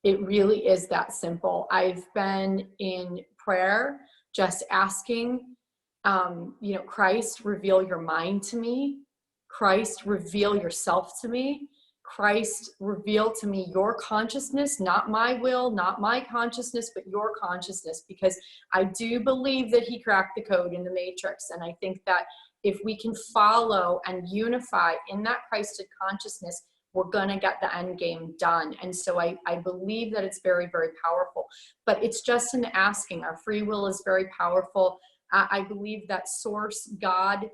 It really is that simple. I've been in prayer, just asking, Christ, reveal your mind to me. Christ, reveal yourself to me. Christ, reveal to me your consciousness, not my will, not my consciousness, but your consciousness, because I do believe that he cracked the code in the matrix. And I think that if we can follow and unify in that Christed consciousness, we're going to get the end game done. And so I believe that it's very, very powerful, but it's just an asking. Our free will is very powerful. I believe that source, God,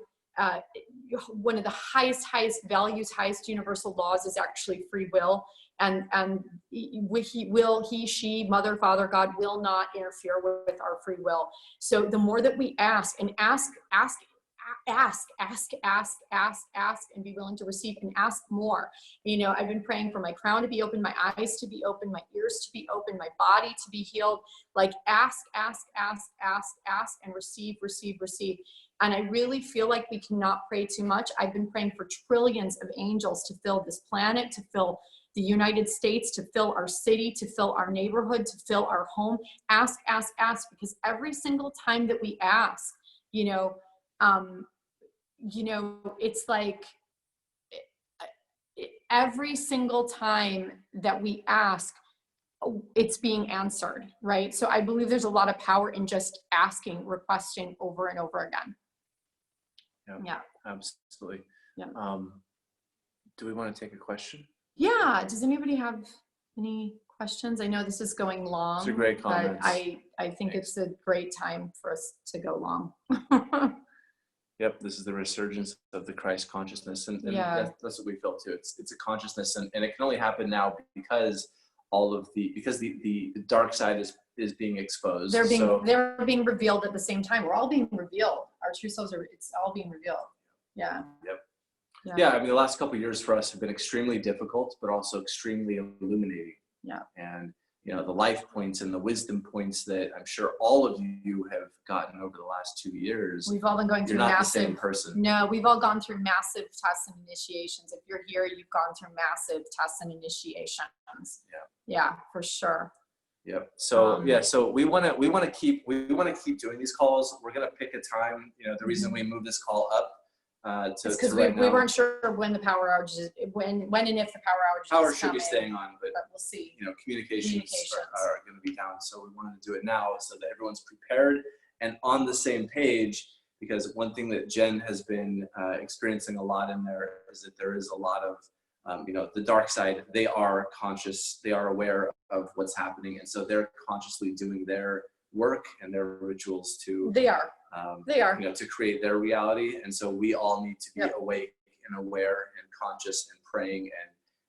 one of the highest values, highest universal laws is actually free will. he, she, mother, father, God will not interfere with our free will. So the more that we ask and ask, and be willing to receive and ask more. You know, I've been praying for my crown to be open, my eyes to be open, my ears to be open, my body to be healed. Like ask, and receive. And I really feel like we cannot pray too much. I've been praying for trillions of angels to fill this planet, to fill the United States, to fill our city, to fill our neighborhood, to fill our home. Ask, because every single time that we ask, it's like every single time that we ask, it's being answered, right? So I believe there's a lot of power in just asking, requesting over and over again. Yeah, absolutely. Yeah. Do we want to take a question? Yeah. Does anybody have any questions? I know this is going long. It's a great comment. But I think it's a great time for us to go long. Yep, this is the resurgence of the Christ consciousness, and Yeah. that's what we feel too. It's a consciousness, and it can only happen now because the dark side is being exposed. They're being revealed at the same time. We're all being revealed. Our true selves it's all being revealed. Yeah. Yep. Yeah. I mean, the last couple of years for us have been extremely difficult, but also extremely illuminating. Yeah. And the life points and the wisdom points that I'm sure all of you have gotten over the last 2 years. We've all been going through You're not massive. the same person. No, we've all gone through massive tests and initiations. If you're here, you've gone through massive tests and initiations. Yeah, for sure. Yep. So so we want to keep doing these calls. We're gonna pick a time. The reason we moved this call up to because right we weren't sure when the power outages, when and if the power should be staying on, but we'll see. Communications are going to be down. So we wanted to do it now so that everyone's prepared and on the same page. Because one thing that Jen has been experiencing a lot in there is that there is a lot of the dark side. They are conscious, they are aware of what's happening, and so they're consciously doing their work and their rituals to to create their reality. And so we all need to be awake and aware and conscious and praying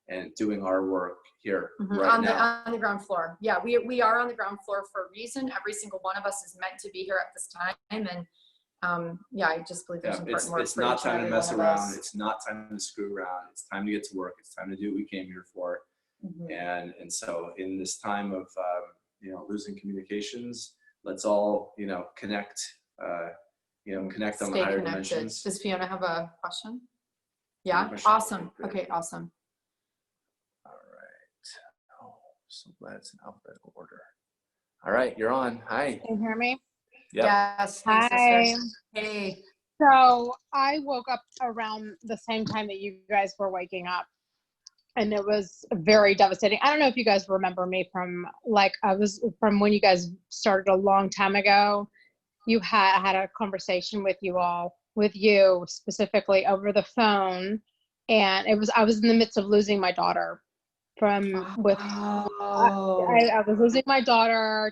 and doing our work here right now on the ground floor. Yeah, we are on the ground floor for a reason. Every single one of us is meant to be here at this time, and I just believe there's important work. It's not time to mess around. It's not time to screw around. It's time to get to work. It's time to do what we came here for. And so in this time of losing communications, let's all connect. Connect on the higher dimensions. Does Fiona have a question? Yeah. Awesome. Okay. Awesome. All right. Oh, so glad it's in alphabetical order. All right, you're on. Hi. Can you hear me? Yep. Yes. Hi. Hey. So I woke up around the same time that you guys were waking up, and it was very devastating. I don't know if you guys remember me from from when you guys started a long time ago. You had a conversation with you specifically over the phone, and I was in the midst of losing my daughter I was losing my daughter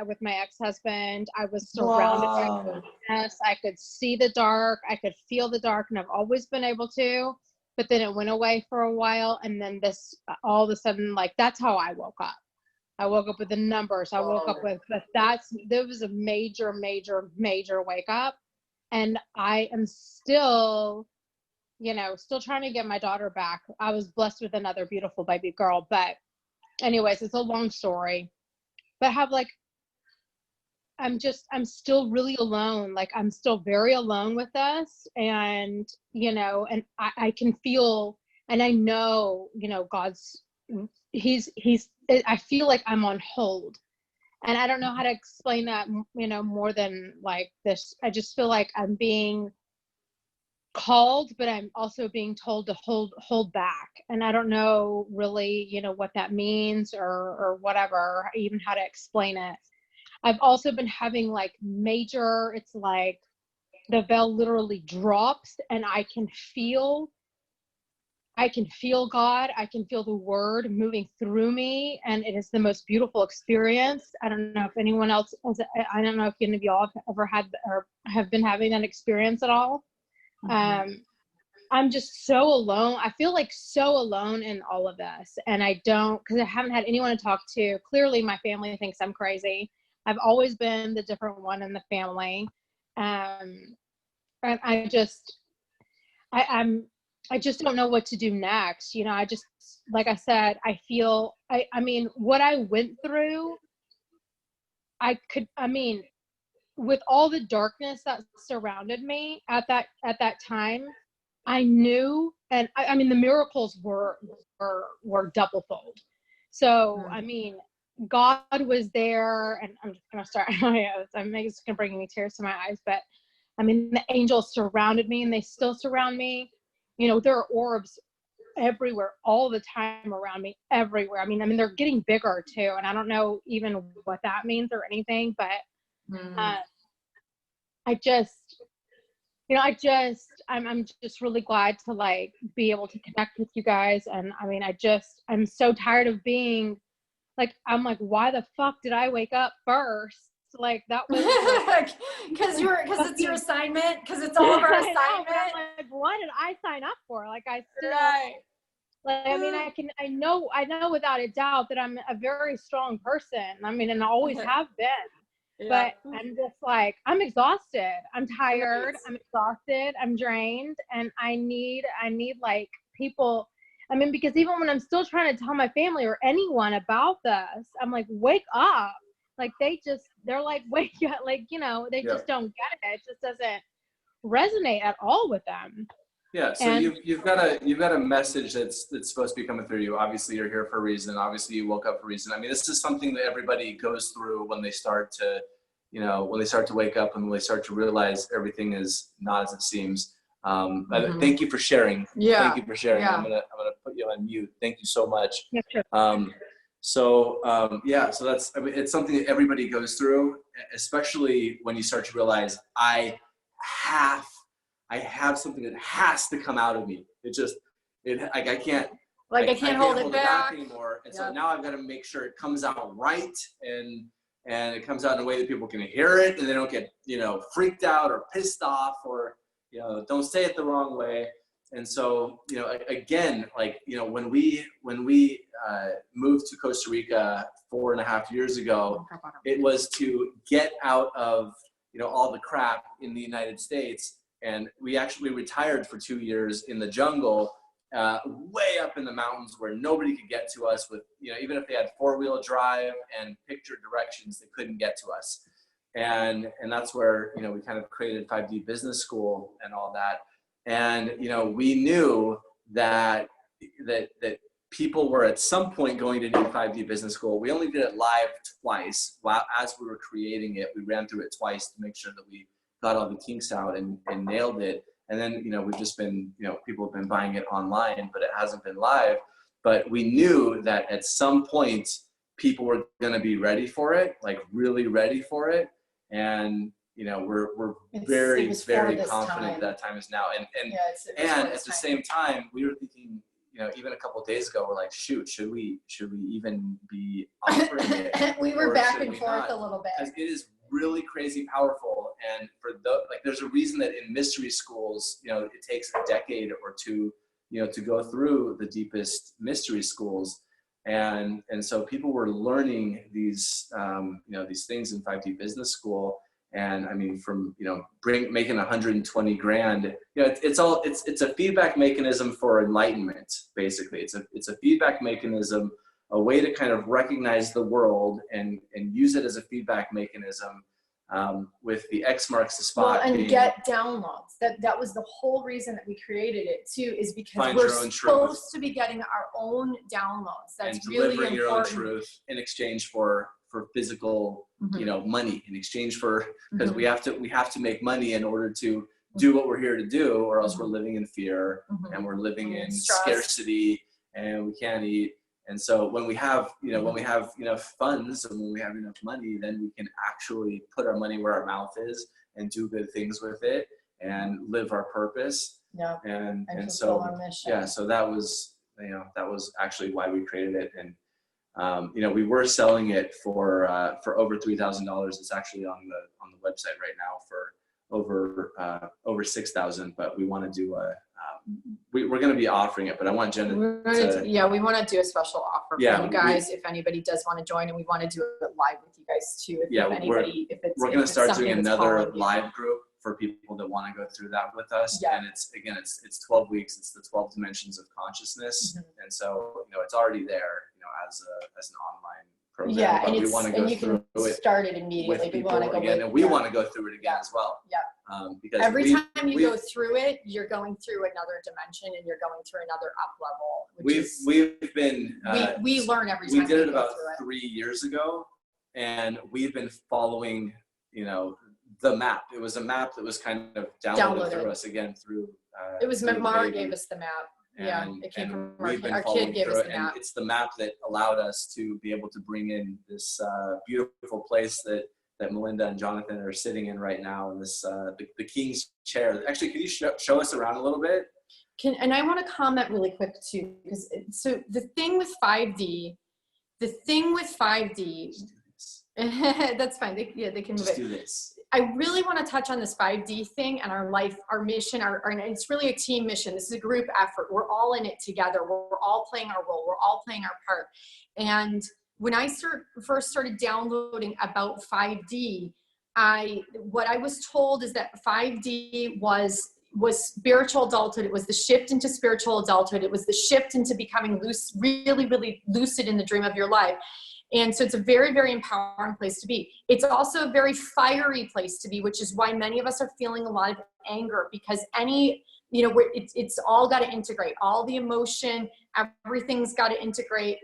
with my ex-husband. I was surrounded by darkness. I could see the dark, I could feel the dark, and I've always been able to, but then it went away for a while, and then this all of a sudden, that's how I woke up. I woke up with the numbers. I woke up with, there was a major wake up. And I am still, still trying to get my daughter back. I was blessed with another beautiful baby girl, but anyways, it's a long story, but I'm still really alone. I'm still very alone with this, and, and I can feel, and I know, God's, I feel like I'm on hold, and I don't know how to explain that, more than this. I just feel like I'm being called, but I'm also being told to hold back. And I don't know really, what that means or whatever, even how to explain it. I've also been having major, it's like the veil literally drops, and I can feel God. I can feel the word moving through me, and it is the most beautiful experience. I don't know if anyone else I don't know if any of y'all have ever had or have been having that experience at all. I'm just so alone. I feel like so alone in all of this. And I don't, because I haven't had anyone to talk to. Clearly, my family thinks I'm crazy. I've always been the different one in the family. And I just, I just don't know what to do next. You know, I just, like I said, I feel, I mean, what I went through, with all the darkness that surrounded me at that time, I knew, and I mean, the miracles were double fold. So, I mean, God was there, and I'm just gonna start. It's gonna bring me tears to my eyes, but I mean, the angels surrounded me, and they still surround me. You know, there are orbs everywhere, all the time around me, everywhere. I mean, they're getting bigger too, and I don't know even what that means or anything, but I just, you know, I'm just really glad to like be able to connect with you guys. And I mean, I'm so tired of being like, I'm like, why the fuck did I wake up first? Like that was because it's your assignment, because it's all of our I know, assignment. but I'm like, what did I sign up for? Like I still, Right. like, I mean, I know without a doubt that I'm a very strong person. I mean, and I always have been. Yeah. But I'm just like, I'm exhausted. I'm tired. Right. I'm exhausted. I'm drained. And I need like people. I mean, because even when I'm still trying to tell my family or anyone about this, I'm like, wake up. Like they're like, wake up. Like, you know, they just don't get it. It just doesn't resonate at all with them. Yeah, so you've got a message that's supposed to be coming through you. Obviously, you're here for a reason. Obviously, you woke up for a reason. I mean, this is something that everybody goes through when they start to, when they start to wake up and when they start to realize everything is not as it seems. Thank you for sharing. Yeah. Thank you for sharing. Yeah. I'm gonna put you on mute. Thank you so much. Yeah, sure. So that's, I mean, it's something that everybody goes through, especially when you start to realize I have something that has to come out of me. I can't hold it back anymore. And so now I've got to make sure it comes out right, and it comes out in a way that people can hear it and they don't get, freaked out or pissed off, or, don't say it the wrong way. And so, again, when we moved to Costa Rica 4.5 years ago, it was to get out of, all the crap in the United States. And we actually retired for 2 years in the jungle, way up in the mountains where nobody could get to us with, even if they had 4-wheel drive and picture directions, they couldn't get to us. And that's where, we kind of created 5D Business School and all that. And, we knew that people were at some point going to need 5D Business School. We only did it live twice. As we were creating it, we ran through it twice to make sure that we got all the kinks out and nailed it. And then, we've just been, people have been buying it online, but it hasn't been live. But we knew that at some point, people were going to be ready for it, like really ready for it. And, we're very, very confident that time is now. And at the same time, we were thinking, even a couple of days ago, we're like, shoot, should we even be offering it? We were back and forth a little bit. Because it is really crazy powerful. And there's a reason that in mystery schools, it takes a decade or two, to go through the deepest mystery schools. And so people were learning these, these things in 5D Business School. And I mean, from, making 120 grand, it's a feedback mechanism for enlightenment. Basically, it's a feedback mechanism, a way to kind of recognize the world and use it as a feedback mechanism, with the X marks the spot. Well, and get downloads. That was the whole reason that we created it too, is because we're supposed to be getting our own downloads. That's and really delivering important. your own truth in exchange for physical, money, in exchange for, because we have to make money in order to do what we're here to do, or else we're living in fear and we're living in scarcity, and we can't eat. And so when we have, when we have enough funds and when we have enough money, then we can actually put our money where our mouth is and do good things with it and live our purpose. Yeah. And so, so that was actually why we created it. And, we were selling it for over $3,000. It's actually on the website right now for over 6,000, but we want to do we're going to be offering it, but I want Jen to Yeah, we want to do a special offer Yeah, for you guys if anybody does want to join, and we want to do it live with you guys too. Yeah, we're going to start doing another calling you. live group for people that want to go through that with us. Yeah. And it's 12 weeks. It's the 12 dimensions of consciousness. And so, it's already there, as an online program. Yeah, but and we want to go and you through can it start it immediately. with We people want to go again, with, and we want to go through it again as well. Yeah. Because every time you go through it, you're going through another dimension, and you're going through another up level. We've been we learn every time we did it go about through it. 3 years ago, and we've been following the map. It was a map that was kind of downloaded through us again through it was through Mara gave us the map. It came from our kid gave us the map. And it's the map that allowed us to be able to bring in this beautiful place that Melinda and Jonathan are sitting in right now, in this the King's Chair. Actually, can you show us around a little bit? And I want to comment really quick too, because so the thing with 5D, that's fine. They can move it. Do this. I really want to touch on this 5D thing and our life, our mission, and it's really a team mission. This is a group effort. We're all in it together. We're all playing our role. We're all playing our part. And when I first started downloading about 5D, what I was told is that 5D was spiritual adulthood. It was the shift into spiritual adulthood. It was the shift into becoming really, really lucid in the dream of your life. And so it's a very, very empowering place to be. It's also a very fiery place to be, which is why many of us are feeling a lot of anger, because it's all got to integrate. All the emotion, everything's got to integrate.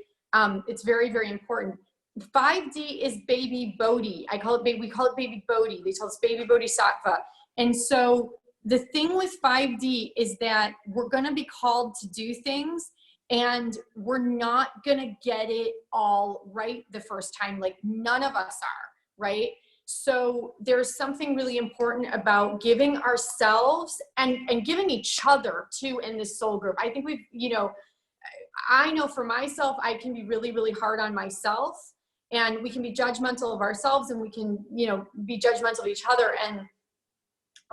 It's very, very important. 5D is baby Bodhi. We call it baby Bodhi. They tell us baby Bodhisattva. And so the thing with 5D is that we're going to be called to do things, and we're not going to get it all right the first time. Like, none of us are, right? So there's something really important about giving ourselves and giving each other too in this soul group. I think I know for myself, I can be really, really hard on myself, and we can be judgmental of ourselves, and we can, be judgmental of each other. And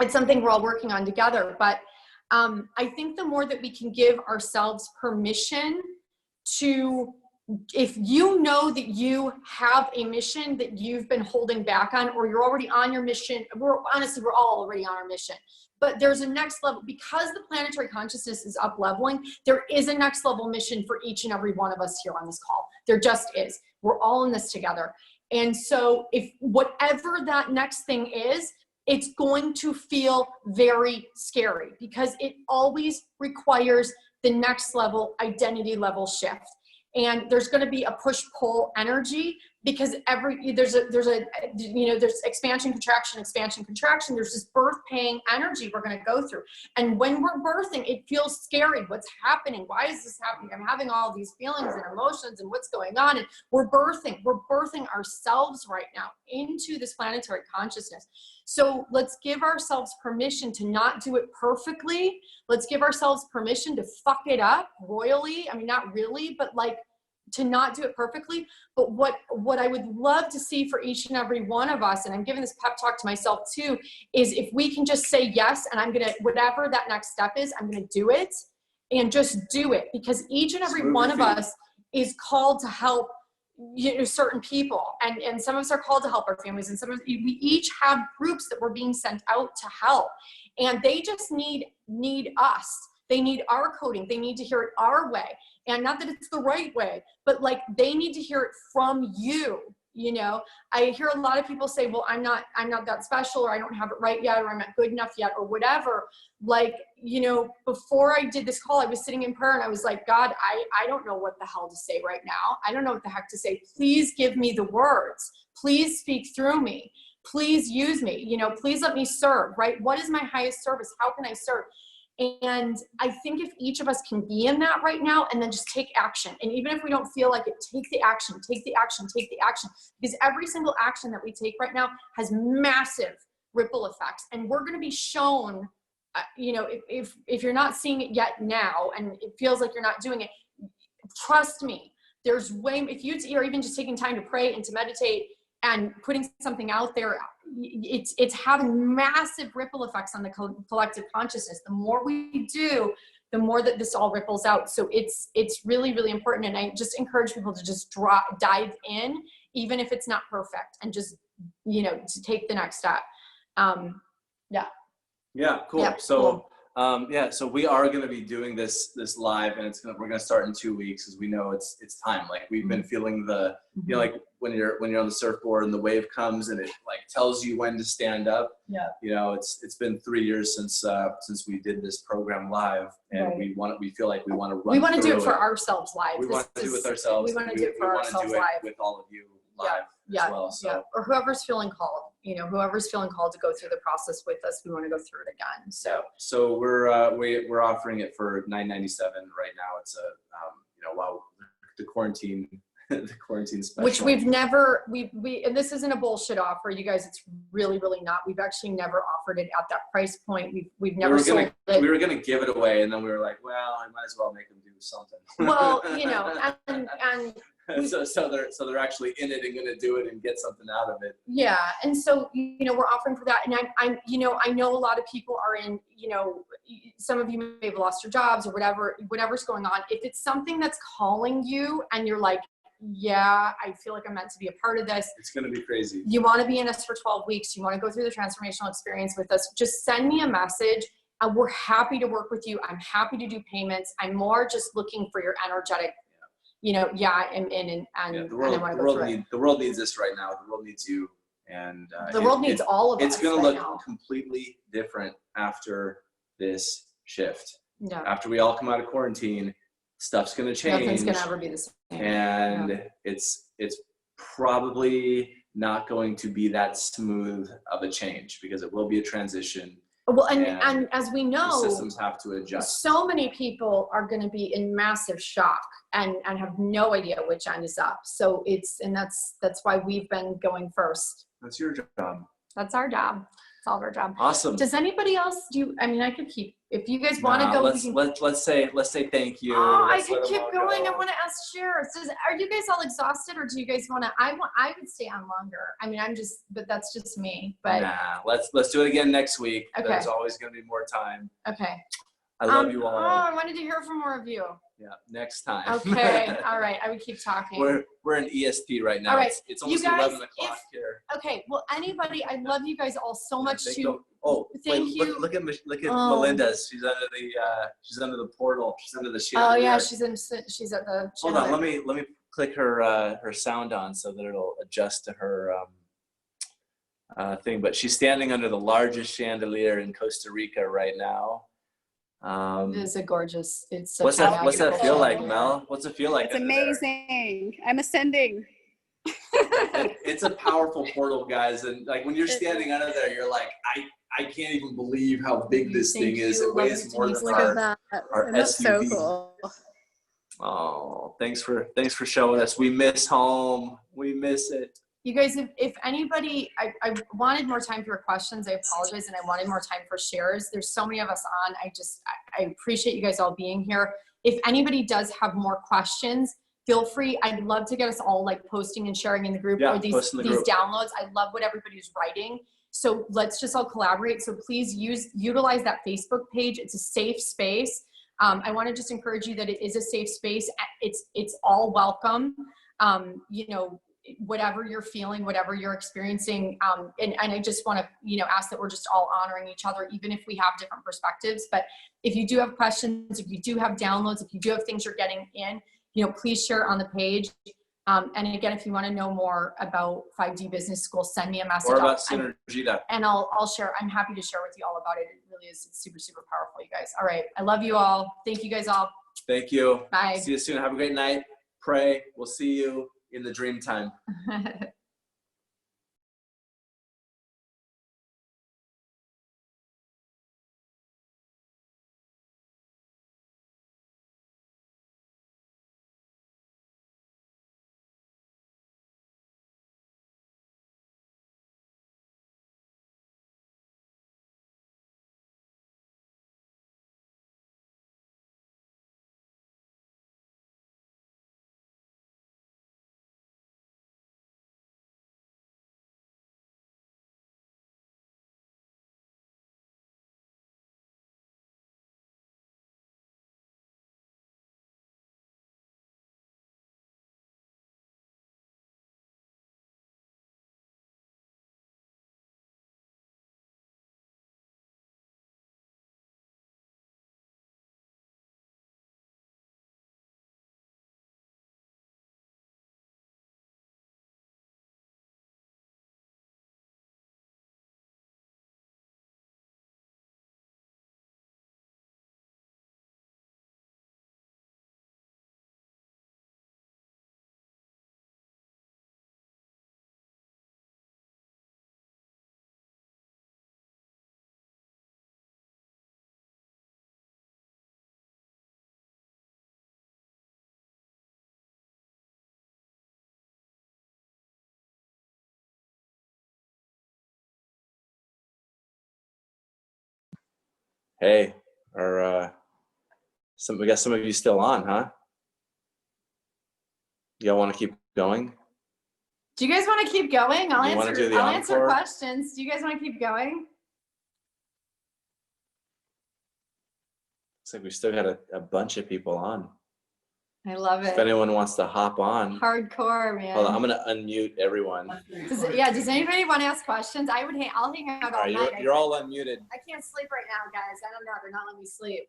it's something we're all working on together. But I think the more that we can give ourselves permission to, if you know that you have a mission that you've been holding back on, or you're already on your mission, we're all already on our mission, but there's a next level, because the planetary consciousness is up leveling. There is a next level mission for each and every one of us here on this call. There just is. We're all in this together. And so if whatever that next thing is, it's going to feel very scary, because it always requires the next level identity level shift. And there's going to be a push-pull energy, because there's expansion, contraction. There's this birth pain energy we're going to go through. And when we're birthing, it feels scary. What's happening? Why is this happening? I'm having all these feelings and emotions, and what's going on? And we're birthing ourselves right now into this planetary consciousness. So let's give ourselves permission to not do it perfectly. Let's give ourselves permission to fuck it up royally. I mean, not really, but like, to not do it perfectly. But what I would love to see for each and every one of us, and I'm giving this pep talk to myself too, is if we can just say yes, and I'm gonna, whatever that next step is, I'm gonna do it, and just do it, because each and every one of us is called to help certain people, and some of us are called to help our families, and we each have groups that we're being sent out to help, and they just need us. They need our coding. They need to hear it our way. And not that it's the right way, but like, they need to hear it from you. I hear a lot of people say, well, I'm not that special, or I don't have it right yet, or I'm not good enough yet, or whatever. Like, before I did this call, I was sitting in prayer, and I was like, God, I don't know what the hell to say right now. I don't know what the heck to say. Please give me the words. Please speak through me. Please use me. Please let me serve, right? What is my highest service? How can I serve? And I think if each of us can be in that right now, and then just take action. And even if we don't feel like it, take the action, because every single action that we take right now has massive ripple effects. And we're going to be shown, if you're not seeing it yet now, and it feels like you're not doing it, trust me, there's if you're even just taking time to pray and to meditate and putting something out there, it's having massive ripple effects on the collective consciousness. The more we do, the more that this all ripples out. So it's really, really important. And I just encourage people to just dive in, even if it's not perfect, and just, you know, to take the next step. Yeah. Yeah, cool. Yeah, So, cool. yeah, so we are going to be doing this live, and we're going to start in 2 weeks, because we know it's time. Like, we've been feeling the, you know, like when you're on the surfboard and the wave comes and it like tells you when to stand up. Yeah. You know, it's been 3 years since we did this program live, and Right. we feel like we want to run. We want to do it through for ourselves live. We want to do it with ourselves. We want to do it for wanna ourselves do it live. with all of you live as well. So. Yeah. Or whoever's feeling called, you know, whoever's feeling called to go through the process with us, we want to go through it again. So we're offering it for $9.97 right now. It's a you know, while the quarantine special. Which we've never, and this isn't a bullshit offer, you guys, it's really, really not. We've actually never offered it at that price point. We've never sold it. We were gonna give it away, and then we were like, well, I might as well make them do something. Well, you know, and so they're actually in it and gonna do it and get something out of it. yeah, and so, you know, we're offering for that, and I'm you know, I know a lot of people are in, you know, some of you may have lost your jobs or whatever's going on. If it's something that's calling you and you're like, yeah, I feel like I'm meant to be a part of this. It's gonna be crazy. You want to be in us for 12 weeks. You want to go through the transformational experience with us. Just send me a message. And we're happy to work with you. I'm happy to do payments. I'm more just looking for your energetic, you know, I'm in and the I want to go through it. the world needs this right now. The world needs you, and The world needs all of us. It's gonna right look now. completely different after this shift. Yeah. After we all come out of quarantine, stuff's gonna change. Nothing's gonna ever be the same. And it's probably not going to be that smooth of a change, because it will be a transition. Well, and as we know, the systems have to adjust. so many people are going to be in massive shock and have no idea which end is up. So that's why we've been going first. That's your job. That's our job. It's all of our job. Awesome. Does anybody else I mean, I could keep, if you guys want to go. Let's say thank you. Oh, I Let's could let them keep all going. go. I want to ask Cher. Are you guys all exhausted, or do you guys want to? I would stay on longer. I mean, but that's just me. But nah, let's do it again next week. Okay. There's always going to be more time. okay. I love you all. Oh, I wanted to hear from more of you. Yeah, next time. Okay. All right. I would keep talking. We're in ESP right now. All right. It's almost You guys, 11 o'clock here. Okay. Well, anybody, I love you guys all so much They too. go- Oh, Thank wait, you. Look at Oh. Melinda's. She's under the portal. She's under the Oh chandelier. yeah, she's at the. Hold on. Let me click her sound on so that it'll adjust to her thing. But she's standing under the largest chandelier in Costa Rica right now. It is a gorgeous. It's such What's a that beautiful feel like, chandelier. Mel? What's it feel like? It's under there? amazing. I'm ascending. It's a powerful portal, guys, and like when you're standing under there, you're like, I can't even believe how big this Thank thing is. you. It weighs Love more you, than Denise. Look our at that. our That's so SUV. cool. Oh, thanks for showing us. We miss home. We miss it. You guys, if anybody, I wanted more time for your questions. I apologize, and I wanted more time for shares. There's so many of us on. I appreciate you guys all being here. If anybody does have more questions, feel free. I'd love to get us all like posting and sharing in the group, Yeah, or these post in the group. downloads. I love what everybody's writing. So let's just all collaborate. So please utilize that Facebook page. It's a safe space. I want to just encourage you that it is a safe space. It's all welcome. You know, whatever you're feeling, whatever you're experiencing. And I just want to, you know, ask that we're just all honoring each other, even if we have different perspectives. But if you do have questions, if you do have downloads, if you do have things you're getting in, you know, please share on the page. And again, if you want to know more about 5D Business School, send me a message. Or about Synergita. And I'll share. I'm happy to share with you all about it. It really is. It's super, super powerful, you guys. All right. I love you all. Thank you guys all. Thank you. Bye. See you soon. Have a great night. Pray. We'll see you in the dream time. Hey, we got some of you still on, huh? Y'all want to keep going? Do you guys want to keep going? You wanna do the I'll answer encore? questions. Do you guys want to keep going? Looks like we still got a bunch of people on. I love If it. anyone wants to hop on, Hardcore, man. hold on, I'm gonna unmute everyone. Does anybody want to ask questions? I'll hang out all All right, night. you're all unmuted. I can't sleep right now, guys. I don't know. They're not letting me sleep.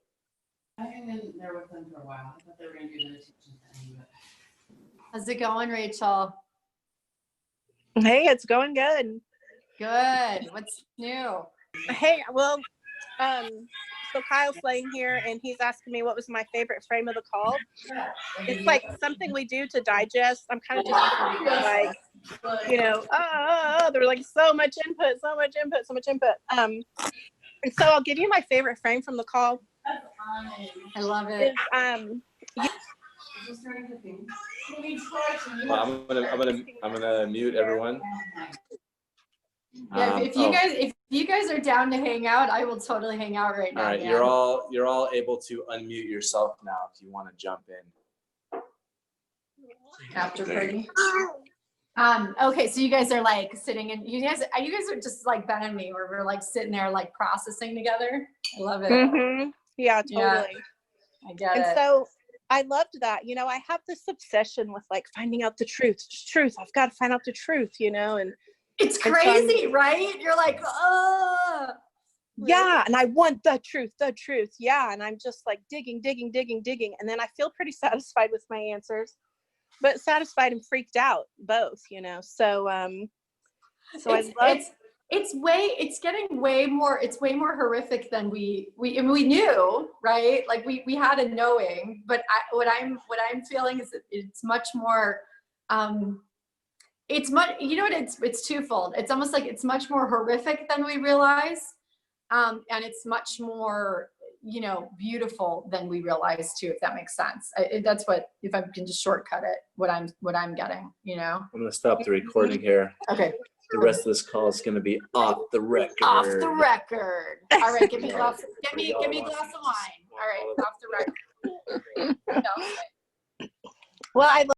I hung in there with them for a while. I thought they were gonna do an attention thing, but. How's it going, Rachel? Hey, it's going good. Good. What's new? Hey, well, so Kyle's laying here and he's asking me what was my favorite frame of the call. It's like something we do to digest. I'm kind of just like, you know, there was like so much input. And so I'll give you my favorite frame from the call. I love it. Well, I'm gonna mute everyone. Yeah, if you guys are down to hang out, I will totally hang out right now. All right, man. you're all able to unmute yourself now if you want to jump in. After party. Okay, so you guys are like sitting and you guys are just like Ben and me, where we're like sitting there like processing together. I love it. Mm-hmm. Yeah, totally. Yeah, I get And it. so I loved that. You know, I have this obsession with like finding out the truth. I've got to find out the truth, you know, and It's and so crazy, right? You're like, oh. yeah, and I want the truth. Yeah, and I'm just like digging. And then I feel pretty satisfied with my answers, but satisfied and freaked out both, you know. So it's getting way more horrific than we knew, right? Like we had a knowing, but what I'm feeling is that it's much more, it's much, you know what, it's twofold. It's almost like it's much more horrific than we realize. And it's much more, you know, beautiful than we realize too, if that makes sense. That's what, if I can just shortcut it, what I'm getting, you know? I'm gonna stop the recording here. Okay. The rest of this call is gonna be off the record. Off the record. All right, give me a glass of wine. All right, off the record. well, I